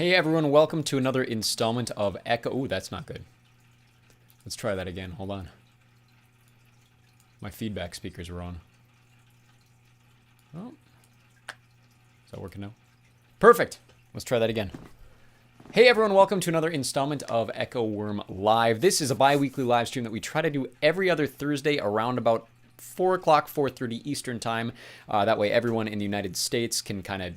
Hey everyone, welcome to another installment of Echo. Ooh, that's not good. Let's try that again. Hold on. My feedback speakers were on. Oh. Is that working now? Perfect. Let's try that again. Hey everyone, welcome to another installment of Echo Wirm Live. This is a bi-weekly live stream that we try to do every other Thursday around about 4 o'clock, 4:30 Eastern time. That way everyone in the United States can kind of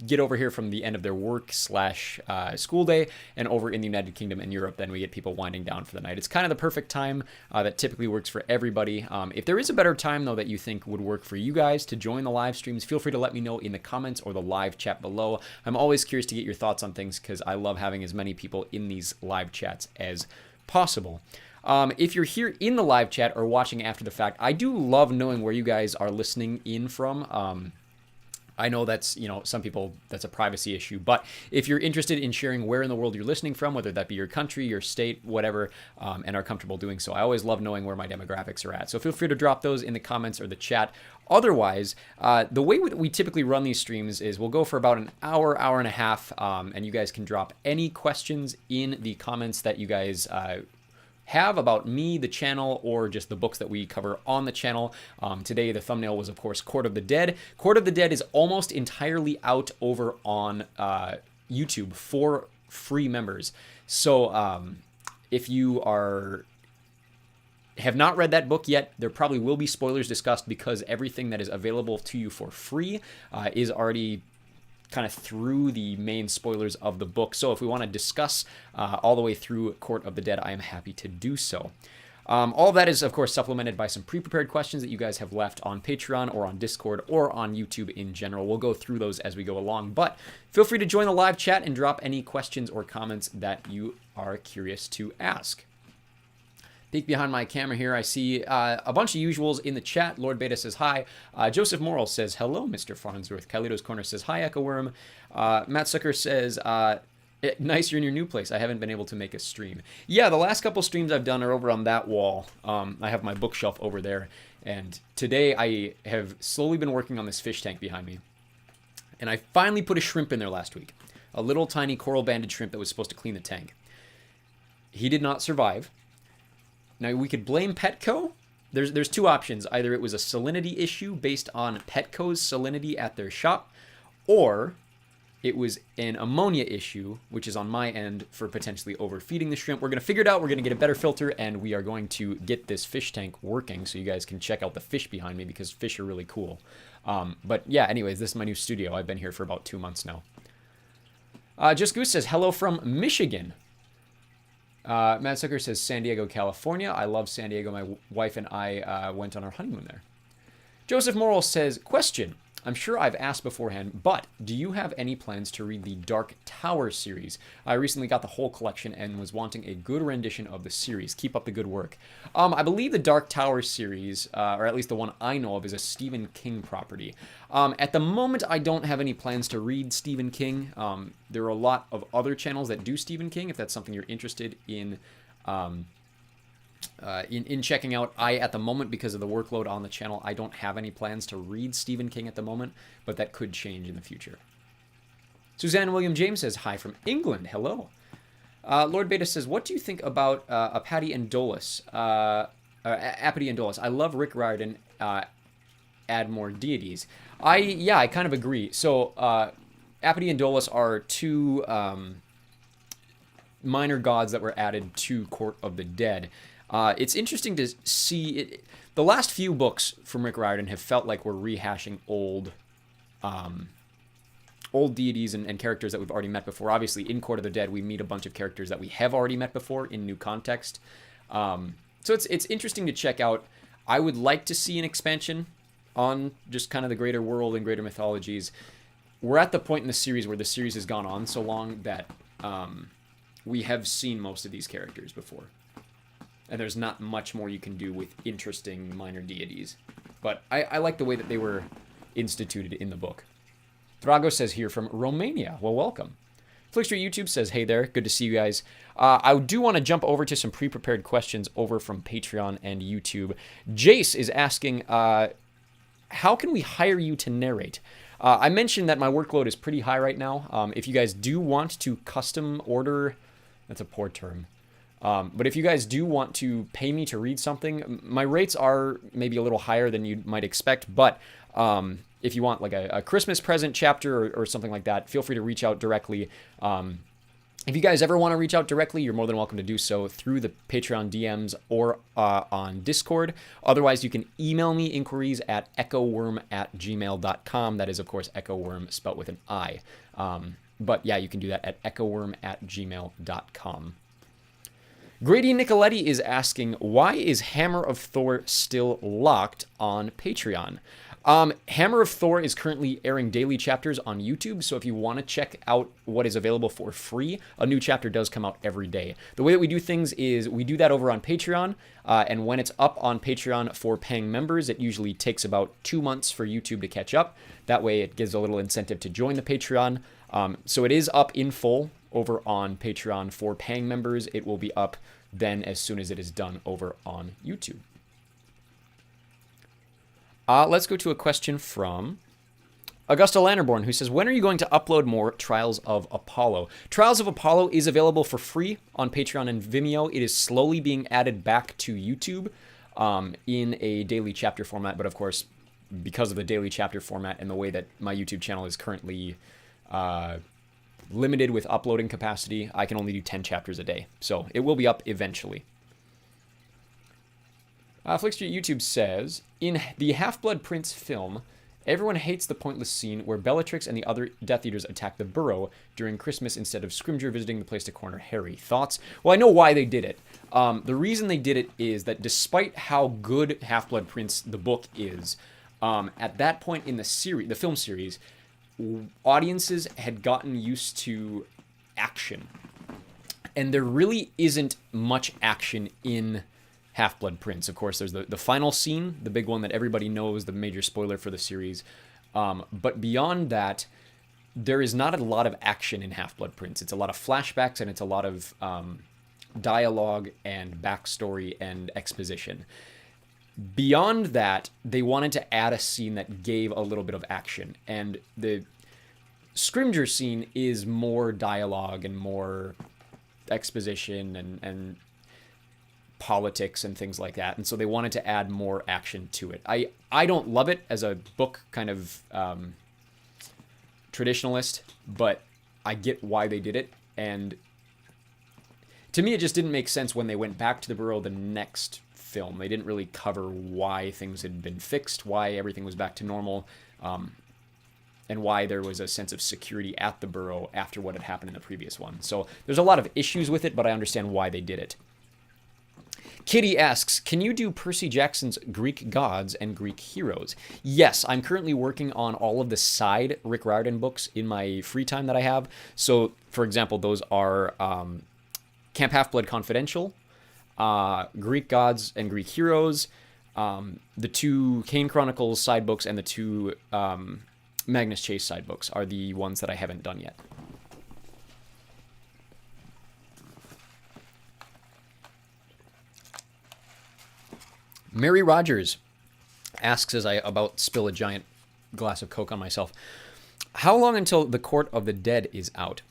get over here from the end of their work / school day, and over in the United Kingdom and Europe, then we get people winding down for the night. It's kind of the perfect time that typically works for everybody. If there is a better time, though, that you think would work for you guys to join the live streams, feel free to let me know in the comments or the live chat below. I'm always curious to get your thoughts on things because I love having as many people in these live chats as possible. If you're here in the live chat or watching after the fact, I do love knowing where you guys are listening in from. I know that's, some people, that's a privacy issue, but if you're interested in sharing where in the world you're listening from, whether that be your country, your state, whatever, and are comfortable doing so, I always love knowing where my demographics are at. So feel free to drop those in the comments or the chat. Otherwise, the way we typically run these streams is we'll go for about an hour, hour and a half, and you guys can drop any questions in the comments that you guys have about me, the channel, or just the books that we cover on the channel. Today, the thumbnail was, of course, Court of the Dead. Court of the Dead is almost entirely out over on YouTube for free members. So if you have not read that book yet, there probably will be spoilers discussed because everything that is available to you for free is already kind of through the main spoilers of the book. So if we want to discuss all the way through Court of the Dead, I am happy to do so. All of that is, of course, supplemented by some pre-prepared questions that you guys have left on Patreon or on Discord or on YouTube in general. We'll go through those as we go along, but feel free to join the live chat and drop any questions or comments that you are curious to ask. Peek behind my camera here, I see a bunch of usuals in the chat. Lord Beta says hi. Joseph Morrill says hello, Mr. Farnsworth. Kylido's Corner says hi, Echo Worm. Matt Sucker says, nice you're in your new place. I haven't been able to make a stream. Yeah, the last couple streams I've done are over on that wall. I have my bookshelf over there. And today I have slowly been working on this fish tank behind me. And I finally put a shrimp in there last week. A little tiny coral banded shrimp that was supposed to clean the tank. He did not survive. Now, we could blame Petco. There's two options. Either it was a salinity issue based on Petco's salinity at their shop, or it was an ammonia issue, which is on my end for potentially overfeeding the shrimp. We're going to figure it out. We're going to get a better filter, and we are going to get this fish tank working so you guys can check out the fish behind me because fish are really cool. But yeah, anyways, this is my new studio. I've been here for about 2 months now. Just Goose says, hello from Michigan. Matt Zucker says San Diego, California. I love San Diego. My wife and I went on our honeymoon there. Joseph Morrill says, question. I'm sure I've asked beforehand, but do you have any plans to read the Dark Tower series? I recently got the whole collection and was wanting a good rendition of the series. Keep up the good work. I believe the Dark Tower series, or at least the one I know of, is a Stephen King property. At the moment, I don't have any plans to read Stephen King. There are a lot of other channels that do Stephen King, if that's something you're interested in checking out. At the moment, because of the workload on the channel, I don't have any plans to read Stephen King at the moment, but that could change in the future. Suzanne William James says, hi from England. Hello. Lord Beta says, what do you think about Apathy and Dolus? Apathy and Dolus. I love Rick Riordan. Add more deities. I kind of agree. So, Apathy and Dolus are two minor gods that were added to Court of the Dead. It's interesting to see it. The last few books from Rick Riordan have felt like we're rehashing old deities and characters that we've already met before. Obviously, in Court of the Dead, we meet a bunch of characters that we have already met before in new context. So it's interesting to check out. I would like to see an expansion on just kind of the greater world and greater mythologies. We're at the point in the series where the series has gone on so long that we have seen most of these characters before. And there's not much more you can do with interesting minor deities. But I like the way that they were instituted in the book. Drago says here from Romania. Well, welcome. Flickstreet YouTube says, hey there, good to see you guys. I do want to jump over to some pre-prepared questions over from Patreon and YouTube. Jace is asking, how can we hire you to narrate? I mentioned that my workload is pretty high right now. If you guys do want to custom order, that's a poor term. But if you guys do want to pay me to read something, my rates are maybe a little higher than you might expect. But if you want like a Christmas present chapter or something like that, feel free to reach out directly. If you guys ever want to reach out directly, you're more than welcome to do so through the Patreon DMs or on Discord. Otherwise, you can email me inquiries at echowyrm@gmail.com. That is, of course, echowyrm spelt with an I. But yeah, you can do that at echowyrm@gmail.com. Grady Nicoletti is asking, why is Hammer of Thor still locked on Patreon? Hammer of Thor is currently airing daily chapters on YouTube, so if you want to check out what is available for free, a new chapter does come out every day. The way that we do things is we do that over on Patreon, and when it's up on Patreon for paying members, it usually takes about 2 months for YouTube to catch up. That way it gives a little incentive to join the Patreon. So it is up in full over on Patreon for paying members. It will be up then as soon as it is done over on YouTube. Let's go to a question from Augusta Lannerborn, who says, when are you going to upload more Trials of Apollo? Trials of Apollo is available for free on Patreon and Vimeo. It is slowly being added back to YouTube in a daily chapter format. But of course, because of the daily chapter format and the way that my YouTube channel is currently limited with uploading capacity, I can only do 10 chapters a day. So it will be up eventually. Flickstreet YouTube says, in the Half-Blood Prince film, everyone hates the pointless scene where Bellatrix and the other Death Eaters attack the Burrow during Christmas instead of Scrimgeour visiting the place to corner Harry. Thoughts? Well, I know why they did it. The reason they did it is that despite how good Half-Blood Prince, the book, is, at that point in the film series, audiences had gotten used to action. And there really isn't much action in Half-Blood Prince. Of course, there's the final scene, the big one that everybody knows, the major spoiler for the series. But beyond that, there is not a lot of action in Half-Blood Prince. It's a lot of flashbacks and it's a lot of dialogue and backstory and exposition. Beyond that, they wanted to add a scene that gave a little bit of action. And the Scrimgeour scene is more dialogue and more exposition and politics and things like that, and so they wanted to add more action to it. I don't love it as a book kind of traditionalist, but I get why they did it, and to me it just didn't make sense when they went back to the Burrow the next film. They didn't really cover why things had been fixed, why everything was back to normal, and why there was a sense of security at the Burrow after what had happened in the previous one. So there's a lot of issues with it, but I understand why they did it. Kitty asks, can you do Percy Jackson's Greek gods and Greek heroes? Yes, I'm currently working on all of the side Rick Riordan books in my free time that I have. So, for example, those are Camp Half-Blood Confidential, Greek gods and Greek heroes, the 2 Kane Chronicles side books, and the 2 Magnus Chase side books are the ones that I haven't done yet. Mary Rogers asks, as I about spill a giant glass of Coke on myself, how long until The Court of the Dead is out?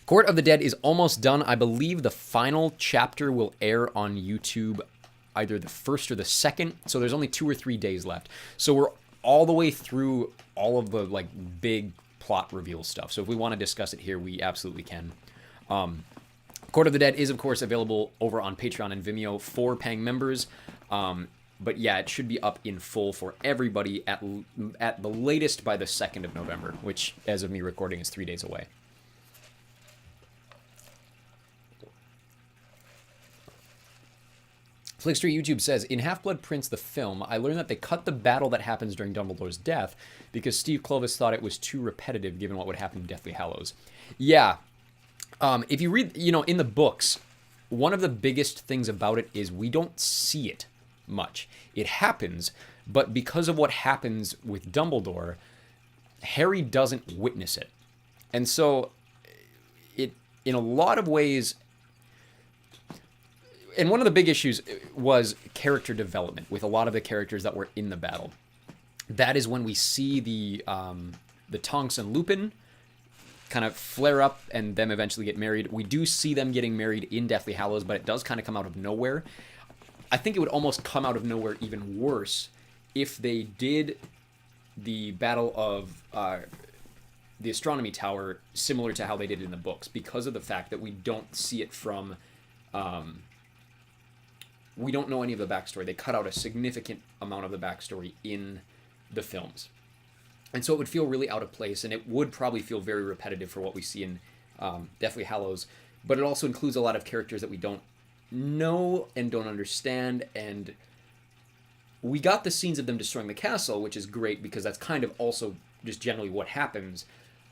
Court of the Dead is almost done. I believe the final chapter will air on YouTube either the 1st or the 2nd, so there's only 2 or 3 days left. So we're all the way through all of the big plot reveal stuff. So if we want to discuss it here, we absolutely can. Court of the Dead is, of course, available over on Patreon and Vimeo for paying members. But yeah, it should be up in full for everybody at the latest by the 2nd of November, which, as of me recording, is 3 days away. Flickstreet YouTube says, in Half-Blood Prince, the film, I learned that they cut the battle that happens during Dumbledore's death because Steve Kloves thought it was too repetitive given what would happen in Deathly Hallows. Yeah. If you read, in the books, one of the biggest things about it is we don't see it much. It happens, but because of what happens with Dumbledore, Harry doesn't witness it. And so it, in a lot of ways, and one of the big issues was character development with a lot of the characters that were in the battle. That is when we see the the Tonks and Lupin kind of flare up and them eventually get married. We do see them getting married in Deathly Hallows, but it does kind of come out of nowhere. I think it would almost come out of nowhere even worse if they did the Battle of the Astronomy Tower similar to how they did it in the books, because of the fact that we don't see it from... we don't know any of the backstory. They cut out a significant amount of the backstory in the films. And so it would feel really out of place, and it would probably feel very repetitive for what we see in Deathly Hallows. But it also includes a lot of characters that we don't know and don't understand, and we got the scenes of them destroying the castle, which is great because that's kind of also just generally what happens.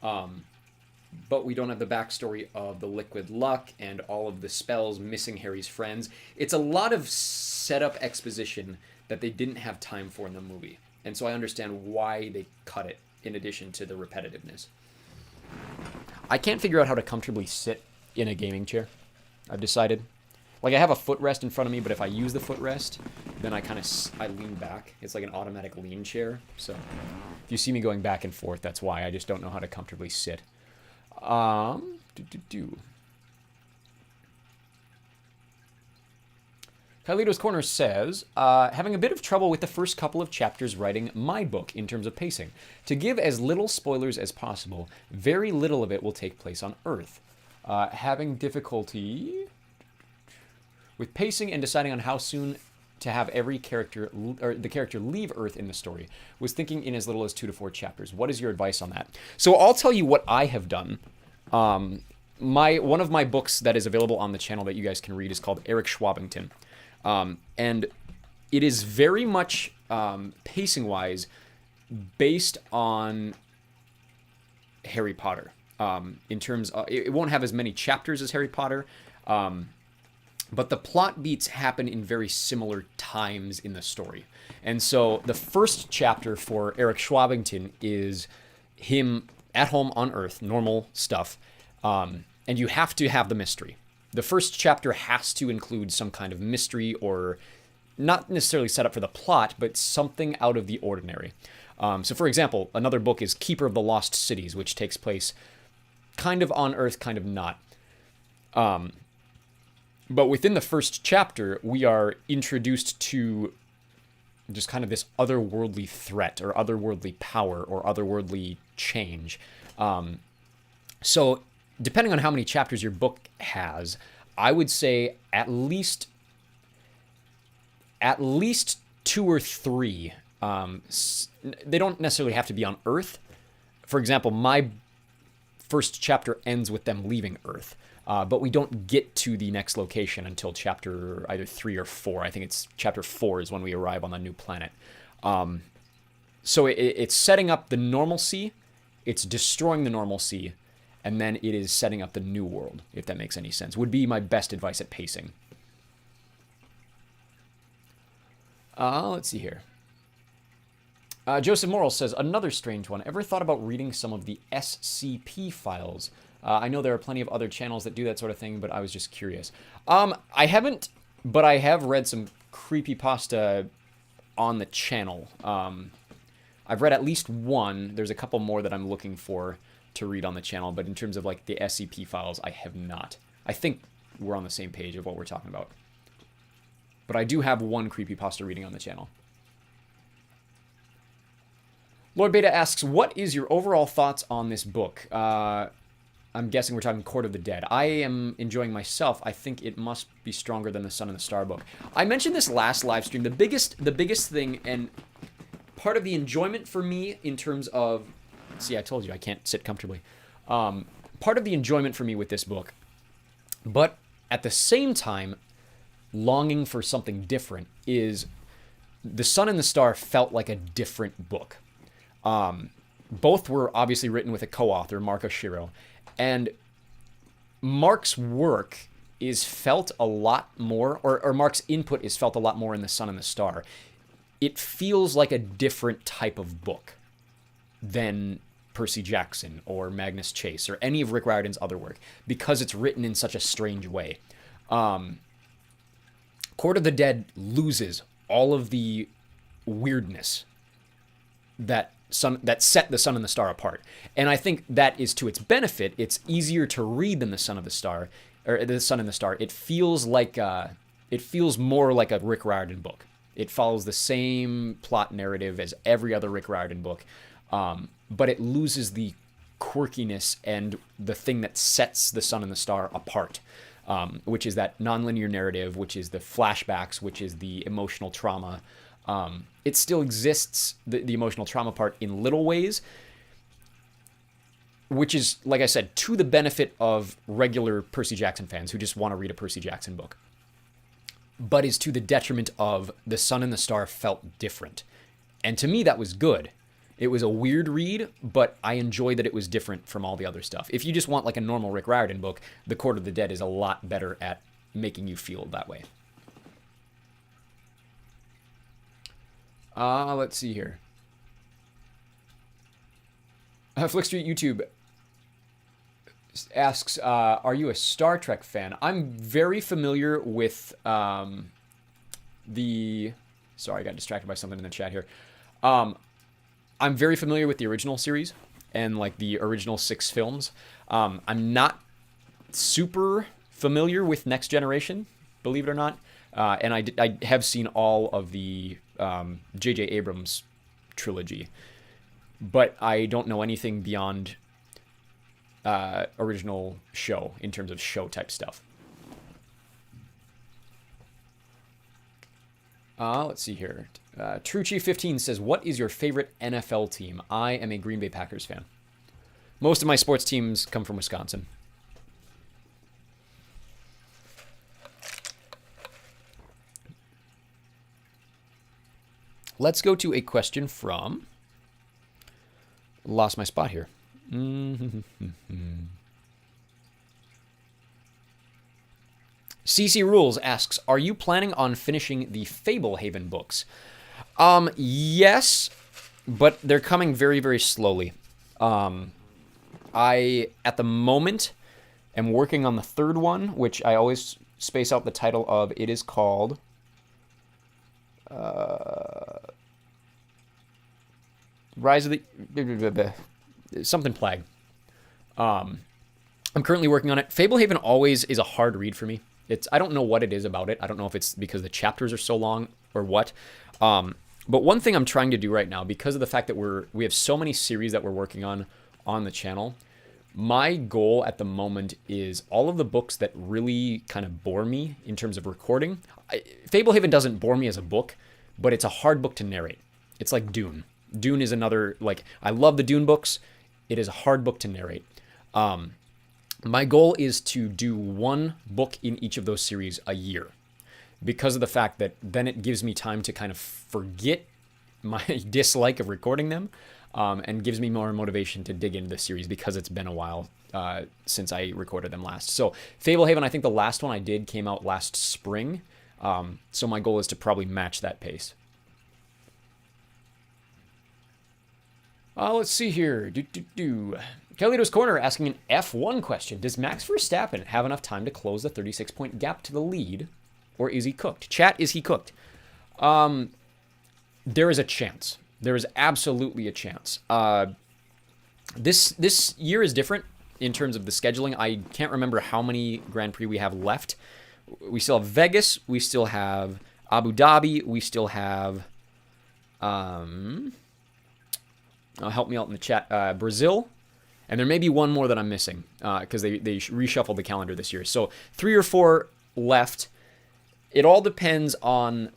But we don't have the backstory of the Liquid Luck and all of the spells missing Harry's friends. It's a lot of setup exposition that they didn't have time for in the movie. And so I understand why they cut it, in addition to the repetitiveness. I can't figure out how to comfortably sit in a gaming chair, I've decided. Like, I have a footrest in front of me, but if I use the footrest, then I lean back. It's like an automatic lean chair. So if you see me going back and forth, that's why. I just don't know how to comfortably sit. Kylito's Corner says, having a bit of trouble with the first couple of chapters writing my book in terms of pacing. To give as little spoilers as possible, very little of it will take place on Earth. Having difficulty with pacing and deciding on how soon to have every character, or the character, leave Earth in the story. Was thinking in as little as 2 to 4 chapters. What is your advice on that? So I'll tell you what I have done. One of my books that is available on the channel that you guys can read is called Eric Schwabington. And it is very much, pacing-wise, based on Harry Potter. In terms of, it won't have as many chapters as Harry Potter, but the plot beats happen in very similar times in the story. And so the first chapter for Eric Schwabington is him at home on Earth, normal stuff, and you have to have the mystery. The first chapter has to include some kind of mystery, or not necessarily set up for the plot, but something out of the ordinary. So for example, another book is Keeper of the Lost Cities, which takes place kind of on Earth, kind of not. But within the first chapter, we are introduced to just kind of this otherworldly threat, or otherworldly power, or otherworldly change. So depending on how many chapters your book has, I would say at least 2 or 3. They don't necessarily have to be on Earth. For example, my first chapter ends with them leaving Earth. But we don't get to the next location until chapter either 3 or 4. I think it's chapter 4 is when we arrive on the new planet. So it's setting up the normalcy, it's destroying the normalcy, and then it is setting up the new world, if that makes any sense. Would be my best advice at pacing. Let's see here. Joseph Morrill says, another strange one. Ever thought about reading some of the SCP files? I know there are plenty of other channels that do that sort of thing, but I was just curious. I haven't, but I have read some creepypasta on the channel. I've read at least one. There's a couple more that I'm looking for to read on the channel, but in terms of like the SCP files, I have not. I think we're on the same page of what we're talking about. But I do have one creepypasta reading on the channel. Lord Beta asks, what is your overall thoughts on this book? I'm guessing we're talking Court of the Dead. I am enjoying myself. I think it must be stronger than the Sun and the Star book. I mentioned this last live stream. The biggest thing, and part of the enjoyment for me in terms of... See, I told you I can't sit comfortably. Part of the enjoyment for me with this book, but at the same time, longing for something different, is The Sun and the Star felt like a different book. Both were obviously written with a co-author, Mark Oshiro, and Mark's work is felt a lot more, or Mark's input is felt a lot more in The Sun and the Star. It feels like a different type of book than Percy Jackson or Magnus Chase or any of Rick Riordan's other work, because it's written in such a strange way. Court of the Dead loses all of the weirdness that set the Sun and the Star apart. And I think that is to its benefit. It's easier to read than the Son of the Star, or the Sun and the Star. It feels more like a Rick Riordan book. It follows the same plot narrative as every other Rick Riordan book, but it loses the quirkiness and the thing that sets the Sun and the Star apart, which is that nonlinear narrative, which is the flashbacks, which is the emotional trauma. It still exists, the emotional trauma part, in little ways, which is, like I said, to the benefit of regular Percy Jackson fans who just want to read a Percy Jackson book, but is to the detriment of the Sun and the Star felt different. And to me, that was good. It was a weird read, but I enjoyed that it was different from all the other stuff. If you just want like a normal Rick Riordan book, The Court of the Dead is a lot better at making you feel that way. Let's see here. Flick Street YouTube asks, are you a Star Trek fan? I'm very familiar with Sorry, I got distracted by something in the chat here. I'm very familiar with the original series and like the original 6 films. I'm not super familiar with Next Generation, believe it or not. And I have seen all of the J.J. Abrams trilogy, but I don't know anything beyond original show in terms of show type stuff. Let's see here. TrueChief15 says, what is your favorite NFL team? I am a Green Bay Packers fan. Most of my sports teams come from Wisconsin. Let's go to a question from... Lost my spot here. CC Rules asks, are you planning on finishing the Fablehaven books? Yes, but they're coming very, very slowly. I, at the moment, am working on the 3rd one, which I always space out the title of. It is called... Rise of the... something Plague. I'm currently working on it. Fablehaven always is a hard read for me. I don't know what it is about it. I don't know if it's because the chapters are so long or what. But one thing I'm trying to do right now, because of the fact that we have so many series that we're working on the channel, my goal at the moment is all of the books that really kind of bore me in terms of recording. Fablehaven doesn't bore me as a book, but it's a hard book to narrate. It's like Dune. Dune is another, like, I love the Dune books. It is a hard book to narrate. My goal is to do one book in each of those series a year, because of the fact that then it gives me time to kind of forget my dislike of recording them, and gives me more motivation to dig into the series, because it's been a while since I recorded them last. So Fablehaven, I think the last one I did came out last spring. So my goal is to probably match that pace. Let's see here. Kelly's Corner asking an F1 question. Does Max Verstappen have enough time to close the 36-point gap to the lead, or is he cooked? Chat, is he cooked? There is a chance. There is absolutely a chance. This year is different in terms of the scheduling. I can't remember how many Grand Prix we have left. We still have Vegas. We still have Abu Dhabi. We still have... help me out in the chat. Brazil. And there may be one more that I'm missing, because they reshuffled the calendar this year. So 3 or 4 left. It all depends on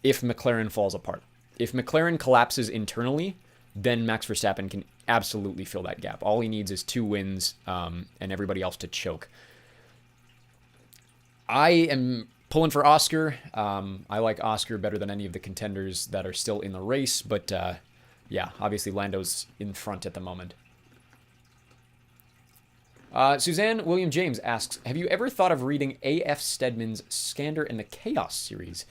if McLaren falls apart. If McLaren collapses internally, then Max Verstappen can absolutely fill that gap. All he needs is 2 wins and everybody else to choke. I am pulling for Oscar. I like Oscar better than any of the contenders that are still in the race. But yeah, obviously Lando's in front at the moment. Suzanne William James asks, have you ever thought of reading A.F. Stedman's Skander and the Chaos series?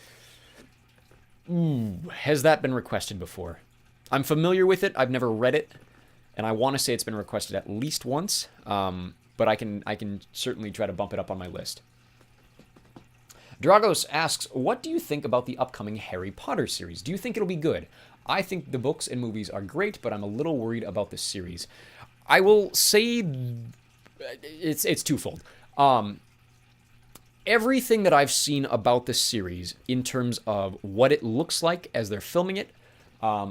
Ooh, has that been requested before? I'm familiar with it. I've never read it, and I want to say it's been requested at least once. But I can certainly try to bump it up on my list. Dragos asks, what do you think about the upcoming Harry Potter series? Do you think it'll be good? I think the books and movies are great, but I'm a little worried about the series. I will say it's twofold. Everything that I've seen about this series in terms of what it looks like as they're filming it,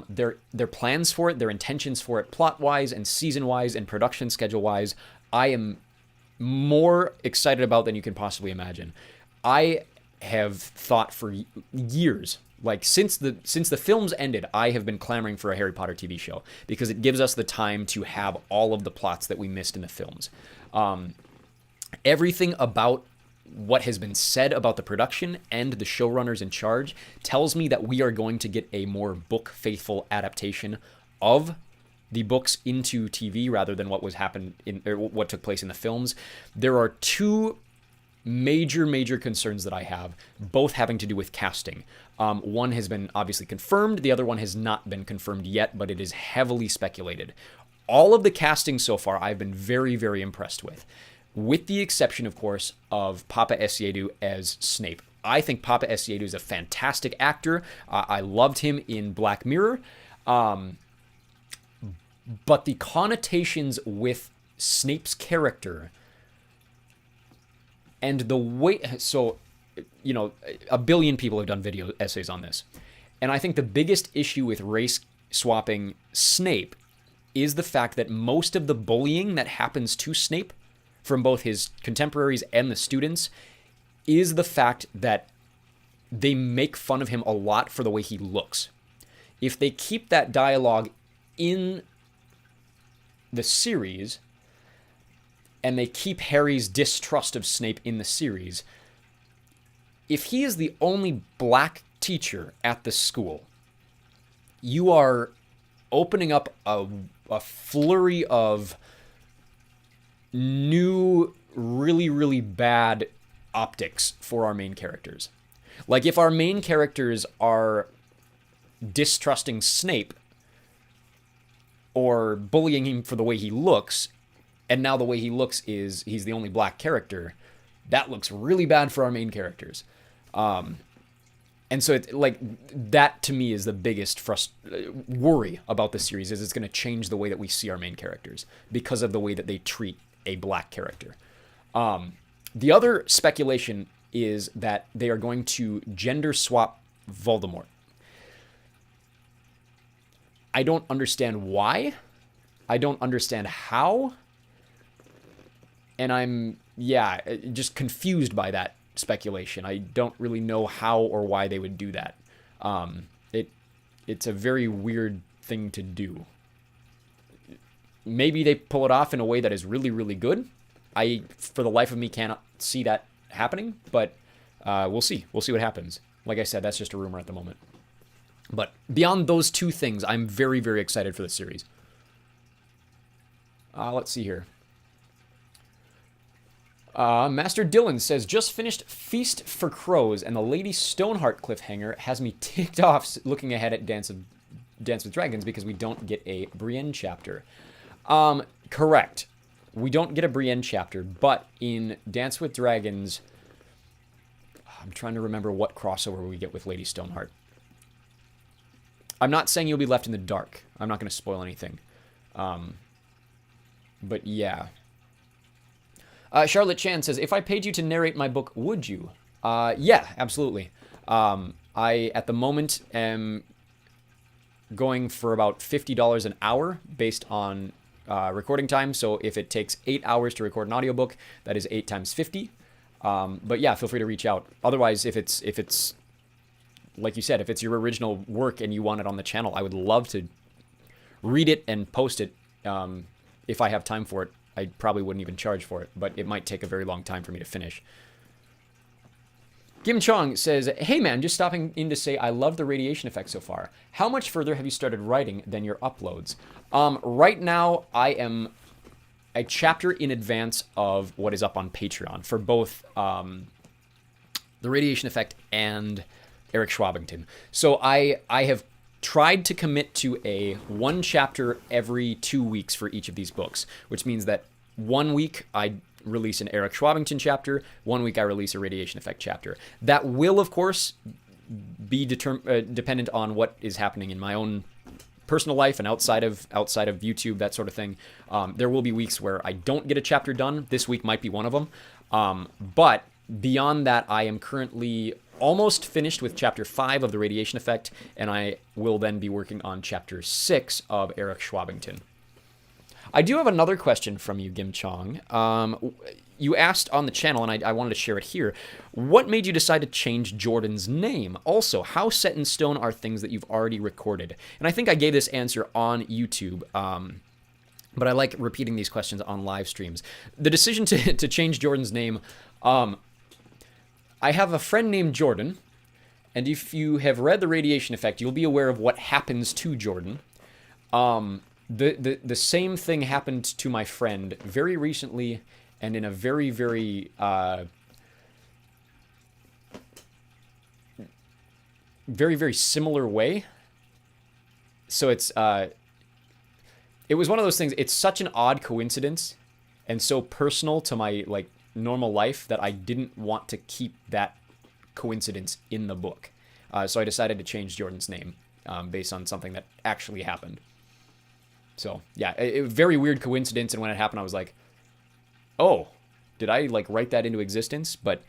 their plans for it, their intentions for it, plot-wise and season-wise and production schedule-wise, I am more excited about than you can possibly imagine. I have thought for years, like since the films ended, I have been clamoring for a Harry Potter TV show because it gives us the time to have all of the plots that we missed in the films. Everything about what has been said about the production and the showrunners in charge tells me that we are going to get a more book-faithful adaptation of the books into TV rather than what what took place in the films. There are two major concerns that I have, both having to do with casting. One has been obviously confirmed, the other one has not been confirmed yet, but it is heavily speculated. All of the casting so far I've been very impressed with the exception, of course, of Papa Essiedu as Snape. I think Papa Essiedu is a fantastic actor. I loved him in Black Mirror. But the connotations with Snape's character and the way... So, a billion people have done video essays on this. And I think the biggest issue with race swapping Snape is the fact that most of the bullying that happens to Snape from both his contemporaries and the students is the fact that they make fun of him a lot for the way he looks. If they keep that dialogue in the series and they keep Harry's distrust of Snape in the series, if he is the only black teacher at the school, you are opening up a flurry of new, really bad optics for our main characters. Like, if our main characters are distrusting Snape or bullying him for the way he looks, and now the way he looks is he's the only black character, that looks really bad for our main characters. And so that to me is the biggest worry about the series, is it's going to change the way that we see our main characters because of the way that they treat a black character. The other speculation is that they are going to gender swap Voldemort. I don't understand why. I don't understand how. And I'm, just confused by that speculation. I don't really know how or why they would do that. It's a very weird thing to do. Maybe they pull it off in a way that is really good. I, for the life of me, cannot see that happening, but we'll see. We'll see what happens. Like I said, that's just a rumor at the moment. But beyond those two things, I'm very excited for the series. Let's see here. Master Dylan says, just finished Feast for Crows, and the Lady Stoneheart cliffhanger has me ticked off looking ahead at Dance with Dragons because we don't get a Brienne chapter. Correct. We don't get a Brienne chapter, but in Dance with Dragons, I'm trying to remember what crossover we get with Lady Stoneheart. I'm not saying you'll be left in the dark. I'm not going to spoil anything. But yeah. Charlotte Chan says, if I paid you to narrate my book, would you? Yeah, absolutely. I, at the moment, am going for about $50 an hour based on recording time. So if it takes 8 hours to record an audiobook, that is 8 times 50. But yeah, feel free to reach out. Otherwise, if it's like you said, if it's your original work and you want it on the channel, I would love to read it and post it. If I have time for it, I probably wouldn't even charge for it, but it might take a very long time for me to finish. Kim Chong says, hey man, just stopping in to say I love the radiation effect so far. How much further have you started writing than your uploads? Right now, I am a chapter in advance of what is up on Patreon for both the radiation effect and Eric Schwabington. So I have tried to commit to a one chapter every 2 weeks for each of these books, which means that 1 week I release an Eric Schwabington chapter. 1 week I release a Radiation Effect chapter. That will, of course, be dependent on what is happening in my own personal life and outside of YouTube, that sort of thing. There will be weeks where I don't get a chapter done. This week might be one of them. But beyond that, I am currently almost finished with chapter 5 of the Radiation Effect, and I will then be working on chapter 6 of Eric Schwabington. I do have another question from you, Gim Chong. You asked on the channel, and I wanted to share it here. What made you decide to change Jordan's name? Also, how set in stone are things that you've already recorded? And I think I gave this answer on YouTube, but I like repeating these questions on live streams. The decision to change Jordan's name, I have a friend named Jordan, and if you have read The Radiation Effect, you'll be aware of what happens to Jordan. The same thing happened to my friend very recently, and in a very, very very, very similar way. So it was one of those things. It's such an odd coincidence and so personal to my normal life that I didn't want to keep that coincidence in the book. So I decided to change Jordan's name based on something that actually happened. So yeah, a very weird coincidence. And when it happened, I was like, oh, did I write that into existence? But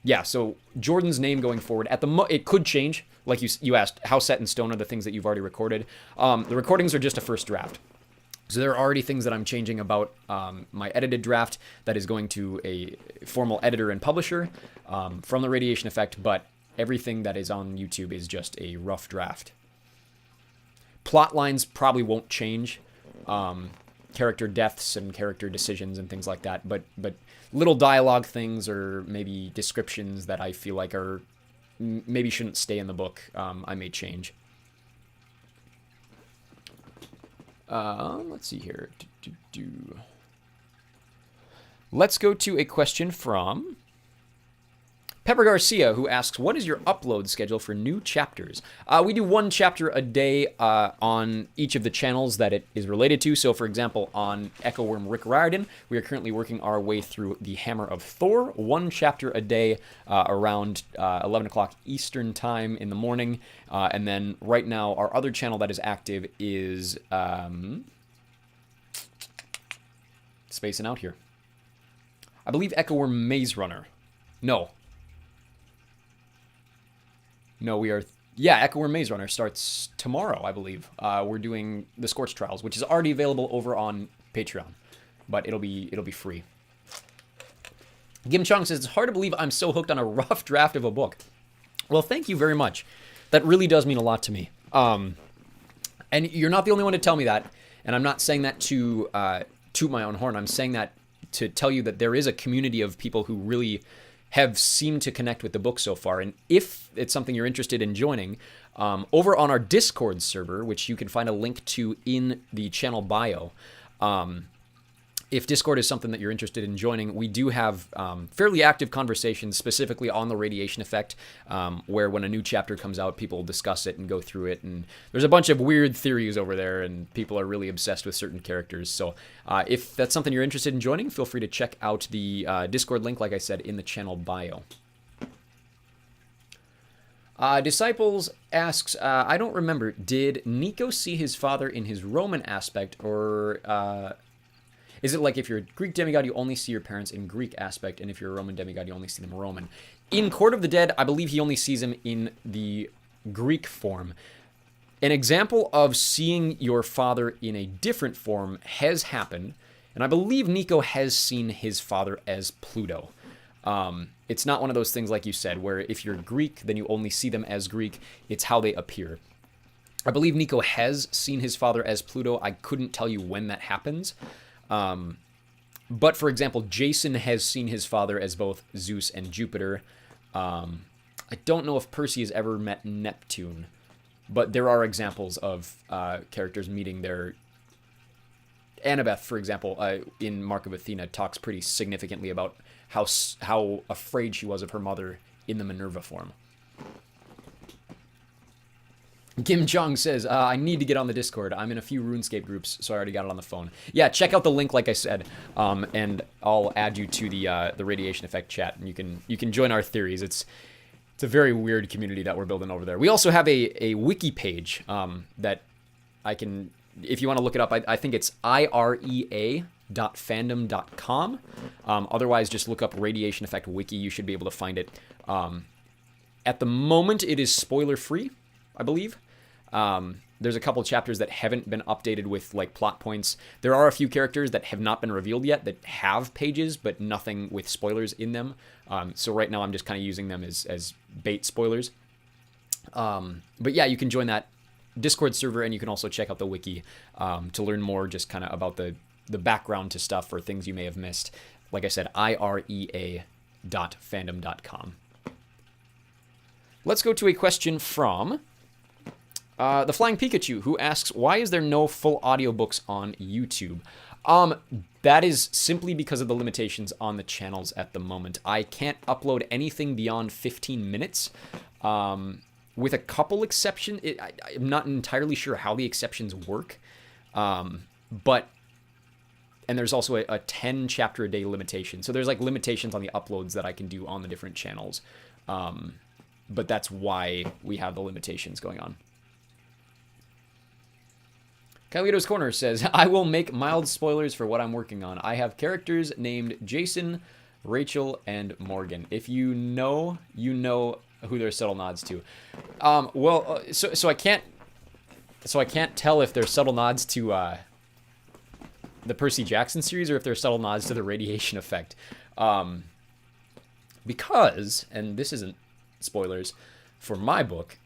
yeah, so Jordan's name going forward, it could change. Like you asked, how set in stone are the things that you've already recorded? The recordings are just a first draft. So there are already things that I'm changing about my edited draft that is going to a formal editor and publisher from the Radiation Effect, but everything that is on YouTube is just a rough draft. Plot lines probably won't change. Character deaths and character decisions and things like that, but little dialogue things or maybe descriptions that I feel like maybe shouldn't stay in the book, I may change. Let's see here. Let's go to a question from Pepper Garcia, who asks, what is your upload schedule for new chapters? We do 1 chapter a day on each of the channels that it is related to. So, for example, on Echo Worm Rick Riordan, we are currently working our way through the Hammer of Thor, 1 chapter a day around 11 o'clock Eastern time in the morning. And then right now, our other channel that is active is spacing out here. I believe Echo Worm Maze Runner. No, we are... Yeah, Echo Worm Maze Runner starts tomorrow, I believe. We're doing the Scorch Trials, which is already available over on Patreon, but it'll be free. Gim Chung says, it's hard to believe I'm so hooked on a rough draft of a book. Well, thank you very much. That really does mean a lot to me. And you're not the only one to tell me that, and I'm not saying that to toot my own horn. I'm saying that to tell you that there is a community of people who really have seemed to connect with the book so far. And if it's something you're interested in joining, over on our Discord server, which you can find a link to in the channel bio, if Discord is something that you're interested in joining, we do have fairly active conversations specifically on the Radiation Effect, where when a new chapter comes out, people discuss it and go through it. And there's a bunch of weird theories over there, and people are really obsessed with certain characters. So if that's something you're interested in joining, feel free to check out the Discord link, like I said, in the channel bio. Disciples asks, I don't remember, did Nico see his father in his Roman aspect, or... is it like if you're a Greek demigod, you only see your parents in Greek aspect, and if you're a Roman demigod, you only see them Roman? In Court of the Dead, I believe he only sees him in the Greek form. An example of seeing your father in a different form has happened, and I believe Nico has seen his father as Pluto. It's not one of those things, like you said, where if you're Greek, then you only see them as Greek. It's how they appear. I believe Nico has seen his father as Pluto. I couldn't tell you when that happens. But for example, Jason has seen his father as both Zeus and Jupiter. I don't know if Percy has ever met Neptune, but there are examples of characters meeting their... Annabeth, for example, in Mark of Athena, talks pretty significantly about how afraid she was of her mother in the Minerva form. Kim Jong says, I need to get on the Discord. I'm in a few RuneScape groups, so I already got it on the phone. Yeah, check out the link, like I said, and I'll add you to the Radiation Effect chat, and you can join our theories. It's a very weird community that we're building over there. We also have a wiki page that I can, if you want to look it up, I think it's irea.fandom.com. Otherwise, just look up Radiation Effect Wiki. You should be able to find it. At the moment, it is spoiler-free, I believe. There's a couple chapters that haven't been updated with like plot points. There are a few characters that have not been revealed yet that have pages, but nothing with spoilers in them. So right now I'm just kind of using them as bait spoilers. But yeah, you can join that Discord server, and you can also check out the wiki to learn more just kind of about the background to stuff or things you may have missed. Like I said, irea.fandom.com. Let's go to a question from the Flying Pikachu, who asks, why is there no full audiobooks on YouTube? That is simply because of the limitations on the channels at the moment. I can't upload anything beyond 15 minutes. With a couple exceptions, I'm not entirely sure how the exceptions work. But there's also a 10 chapter a day limitation. So there's like limitations on the uploads that I can do on the different channels. But that's why we have the limitations going on. Kylito's Corner says, I will make mild spoilers for what I'm working on. I have characters named Jason, Rachel, and Morgan. If you know, you know who they're subtle nods to. So I can't tell if they're subtle nods to the Percy Jackson series or if they're subtle nods to the Radiation Effect. Because, and this isn't spoilers for my book,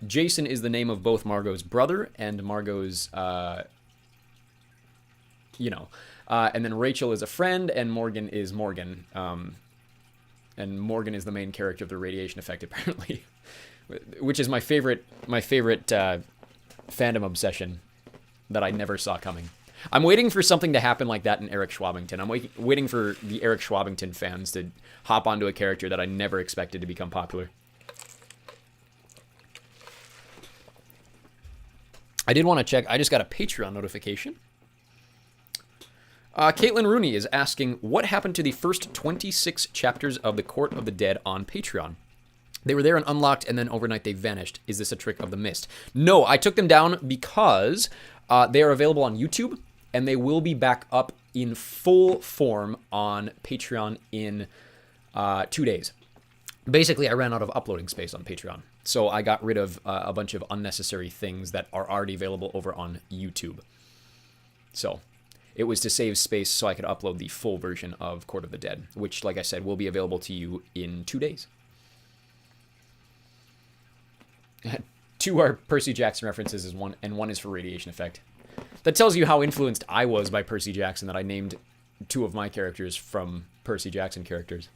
Jason is the name of both Margot's brother and Margot's, and then Rachel is a friend, and Morgan is Morgan. And Morgan is the main character of the Radiation Effect, apparently, which is my favorite fandom obsession that I never saw coming. I'm waiting for something to happen like that in Eric Schwabington. I'm waiting for the Eric Schwabington fans to hop onto a character that I never expected to become popular. I did want to check. I just got a Patreon notification. Caitlin Rooney is asking, what happened to the first 26 chapters of The Court of the Dead on Patreon? They were there and unlocked, and then overnight they vanished. Is this a trick of the mist? No, I took them down because they are available on YouTube, and they will be back up in full form on Patreon in 2 days. Basically, I ran out of uploading space on Patreon. So I got rid of a bunch of unnecessary things that are already available over on YouTube. So it was to save space so I could upload the full version of Court of the Dead, which, like I said, will be available to you in 2 days. 2 are Percy Jackson references, and one is for Radiation Effect. That tells you how influenced I was by Percy Jackson that I named 2 of my characters from Percy Jackson characters.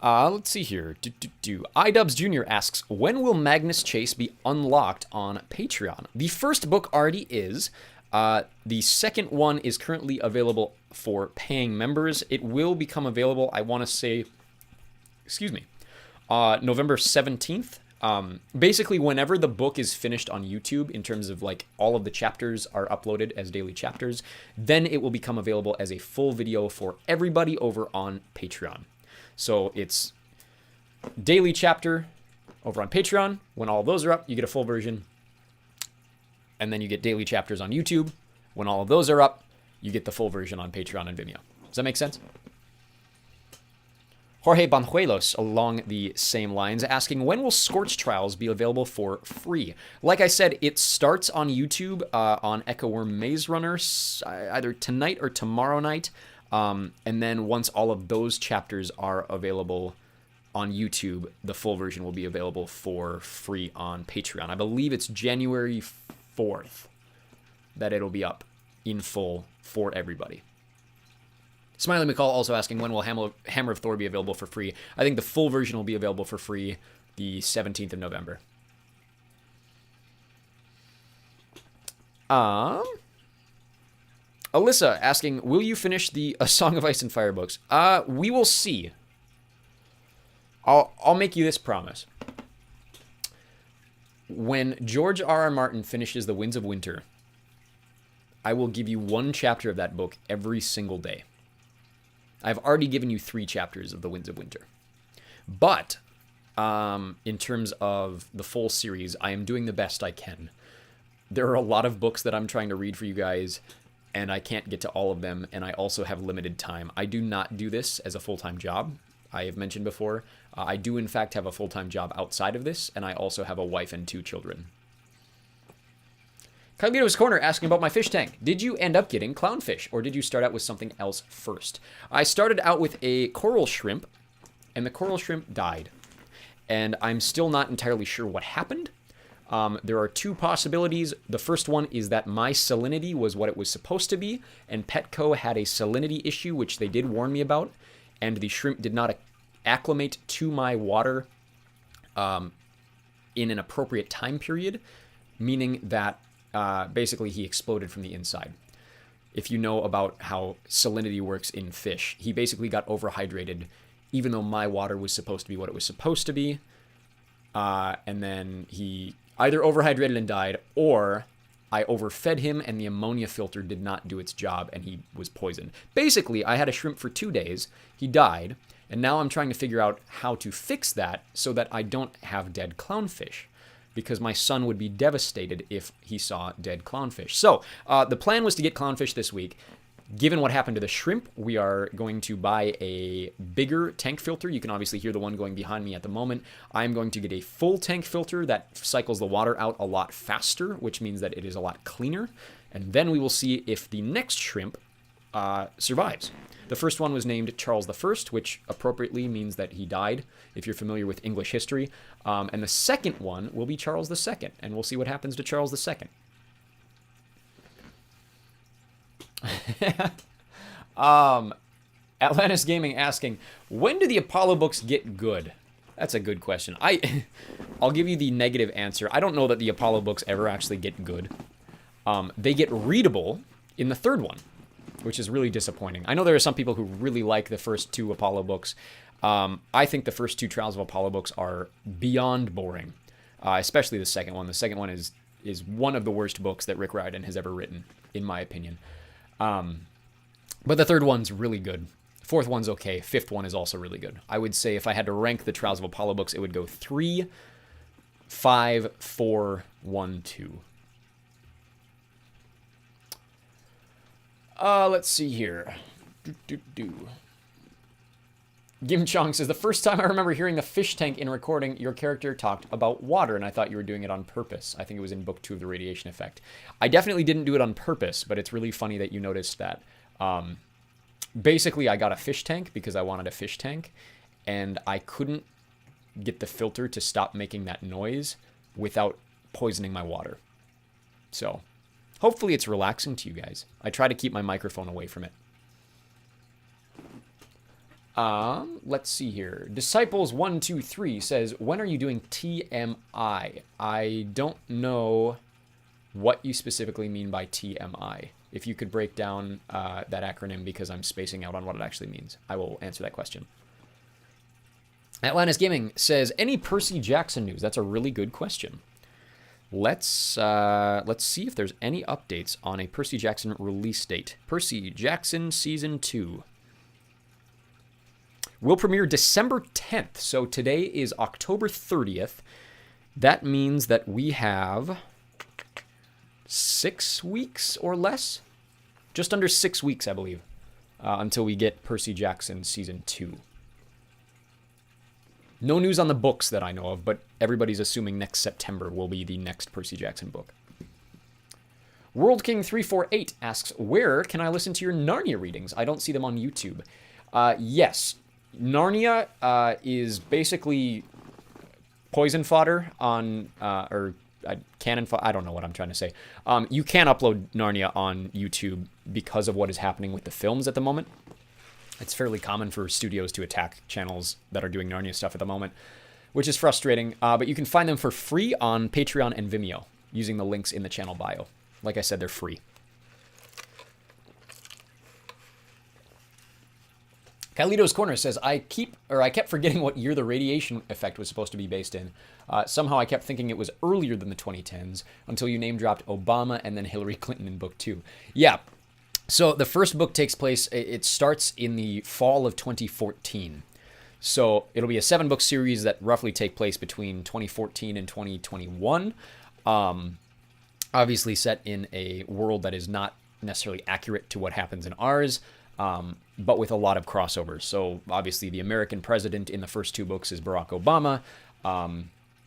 Let's see here. iDubbbz Jr. asks, when will Magnus Chase be unlocked on Patreon? The first book already is. The second one is currently available for paying members. It will become available, I want to say, November 17th. Basically, whenever the book is finished on YouTube, in terms of like all of the chapters are uploaded as daily chapters, then it will become available as a full video for everybody over on Patreon. So it's daily chapter over on Patreon. When all of those are up, you get a full version. And then you get daily chapters on YouTube. When all of those are up, you get the full version on Patreon and Vimeo. Does that make sense? Jorge Banjuelos, along the same lines, asking, when will Scorch Trials be available for free? Like I said, it starts on YouTube on Echo Worm Maze Runner either tonight or tomorrow night. And then once all of those chapters are available on YouTube, the full version will be available for free on Patreon. I believe it's January 4th that it'll be up in full for everybody. Smiley McCall also asking, when will Hammer of Thor be available for free? I think the full version will be available for free the 17th of November. Alyssa asking, will you finish the A Song of Ice and Fire books? We will see. I'll make you this promise. When George R.R. Martin finishes The Winds of Winter, I will give you one chapter of that book every single day. I've already given you 3 chapters of The Winds of Winter. But in terms of the full series, I am doing the best I can. There are a lot of books that I'm trying to read for you guys, and I can't get to all of them, and I also have limited time. I do not do this as a full-time job. I have mentioned before, I do in fact have a full-time job outside of this, and I also have a wife and 2 children. Carlito's Corner asking about my fish tank. Did you end up getting clownfish, or did you start out with something else first? I started out with a coral shrimp, and the coral shrimp died. And I'm still not entirely sure what happened. There are 2 possibilities. The first one is that my salinity was what it was supposed to be, and Petco had a salinity issue, which they did warn me about, and the shrimp did not acclimate to my water in an appropriate time period, meaning that basically he exploded from the inside. If you know about how salinity works in fish, he basically got overhydrated, even though my water was supposed to be what it was supposed to be, and then he either overhydrated and died, or I overfed him and the ammonia filter did not do its job and he was poisoned. Basically, I had a shrimp for 2 days, he died, and now I'm trying to figure out how to fix that so that I don't have dead clownfish, because my son would be devastated if he saw dead clownfish. So the plan was to get clownfish this week. Given what happened to the shrimp, we are going to buy a bigger tank filter. You can obviously hear the one going behind me at the moment. I'm going to get a full tank filter that cycles the water out a lot faster, which means that it is a lot cleaner. And then we will see if the next shrimp survives. The first one was named Charles I, which appropriately means that he died, if you're familiar with English history. And the second one will be Charles II, and we'll see what happens to Charles II. Atlantis Gaming asking, when do the Apollo books get good? That's a good question. I'll give you the negative answer. I don't know that the Apollo books ever actually get good. They get readable in the 3rd one, which is really disappointing. I know there are some people who really like the first 2 Apollo books. I think the first 2 Trials of Apollo books are beyond boring, especially the second one. The second one is one of the worst books that Rick Riordan has ever written, in my opinion. But the 3rd one's really good. 4th one's okay. 5th one is also really good. I would say if I had to rank the Trials of Apollo books, it would go 3, 5, 4, 1, 2. Let's see here. Gim Chong says, the first time I remember hearing the fish tank in a recording, your character talked about water, and I thought you were doing it on purpose. I think it was in book 2 of The Radiation Effect. I definitely didn't do it on purpose, but it's really funny that you noticed that. Basically, I got a fish tank because I wanted a fish tank, and I couldn't get the filter to stop making that noise without poisoning my water. So, hopefully it's relaxing to you guys. I try to keep my microphone away from it. Let's see here. Disciples123 says, when are you doing TMI? I don't know what you specifically mean by TMI. If you could break down that acronym, because I'm spacing out on what it actually means, I will answer that question. Atlantis Gaming says, any Percy Jackson news? That's a really good question. Let's see if there's any updates on a Percy Jackson release date. Percy Jackson Season 2. Will premiere December 10th. So today is October 30th. That means that we have 6 weeks or less. Just under 6 weeks, I believe, until we get Percy Jackson Season 2. No news on the books that I know of, but everybody's assuming next September will be the next Percy Jackson book. World King 348 asks, where can I listen to your Narnia readings? I don't see them on YouTube. Yes, Narnia is basically poison fodder on, or cannon fodder. I don't know what I'm trying to say. You can upload Narnia on YouTube because of what is happening with the films at the moment. It's fairly common for studios to attack channels that are doing Narnia stuff at the moment, which is frustrating. But you can find them for free on Patreon and Vimeo using the links in the channel bio. Like I said, they're free. Kyledo's Corner says, I kept forgetting what year the radiation effect was supposed to be based in. Somehow I kept thinking it was earlier than the 2010s until you name dropped Obama and then Hillary Clinton in book 2. Yeah. So the first book takes place, it starts in the fall of 2014. So it'll be a 7-book series that roughly take place between 2014 and 2021. Obviously set in a world that is not necessarily accurate to what happens in ours, but with a lot of crossovers. So obviously the American president in the first 2 books is Barack Obama.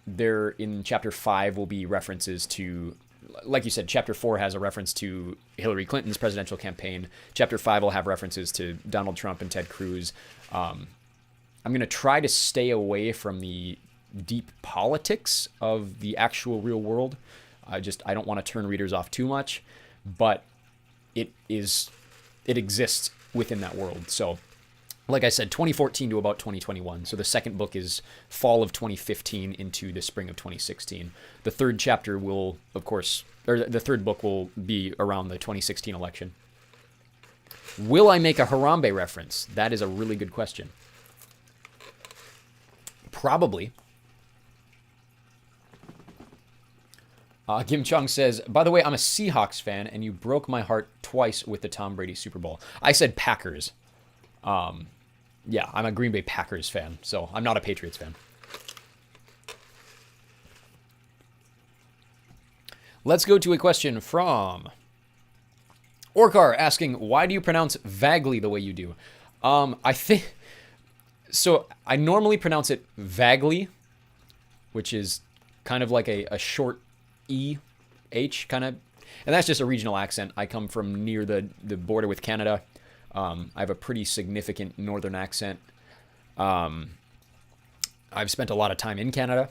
There in chapter 5 will be references to, like you said, chapter 4 has a reference to Hillary Clinton's presidential campaign. Chapter 5 will have references to Donald Trump and Ted Cruz. I'm going to try to stay away from the deep politics of the actual real world. I don't want to turn readers off too much, but it exists within that world. So like I said, 2014 to about 2021. So the second book is fall of 2015 into the spring of 2016. The third chapter will, of course, or the third book will be around the 2016 election. Will I make a Harambe reference? That is a really good question. Probably. Kim Chung says, by the way, I'm a Seahawks fan, and you broke my heart twice with the Tom Brady Super Bowl. I said Packers. Yeah, I'm a Green Bay Packers fan, so I'm not a Patriots fan. Let's go to a question from Orkar asking, why do you pronounce vaguely the way you do? I think... So I normally pronounce it vaguely, which is kind of like a short E-H kind of, and that's just a regional accent. I come from near the border with Canada. I have a pretty significant northern accent. I've spent a lot of time in Canada.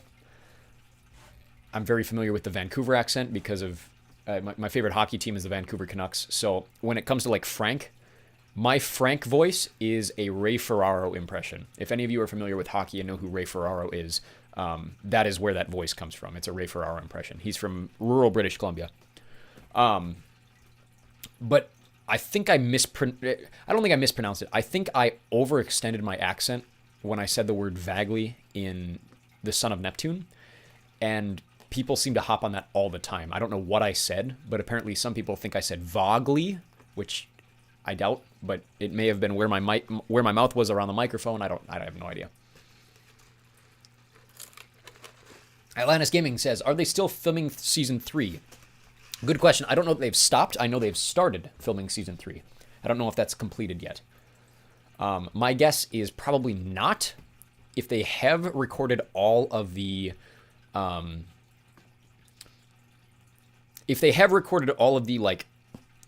I'm very familiar with the Vancouver accent because of my favorite hockey team is the Vancouver Canucks. So when it comes to like Frank, my Frank voice is a Ray Ferraro impression. If any of you are familiar with hockey and know who Ray Ferraro is, that is where that voice comes from. It's a Ray Ferraro impression. He's from rural British Columbia. But I think I don't think I mispronounced it. I think I overextended my accent when I said the word vaguely in The Son of Neptune. And people seem to hop on that all the time. I don't know what I said, but apparently some people think I said vaguely, which I doubt, but it may have been where my mouth was around the microphone. I have no idea. Atlantis Gaming says, are they still filming season 3? Good question. I don't know if they've stopped. I know they've started filming season 3. I don't know if that's completed yet. My guess is probably not. If they have recorded all of the like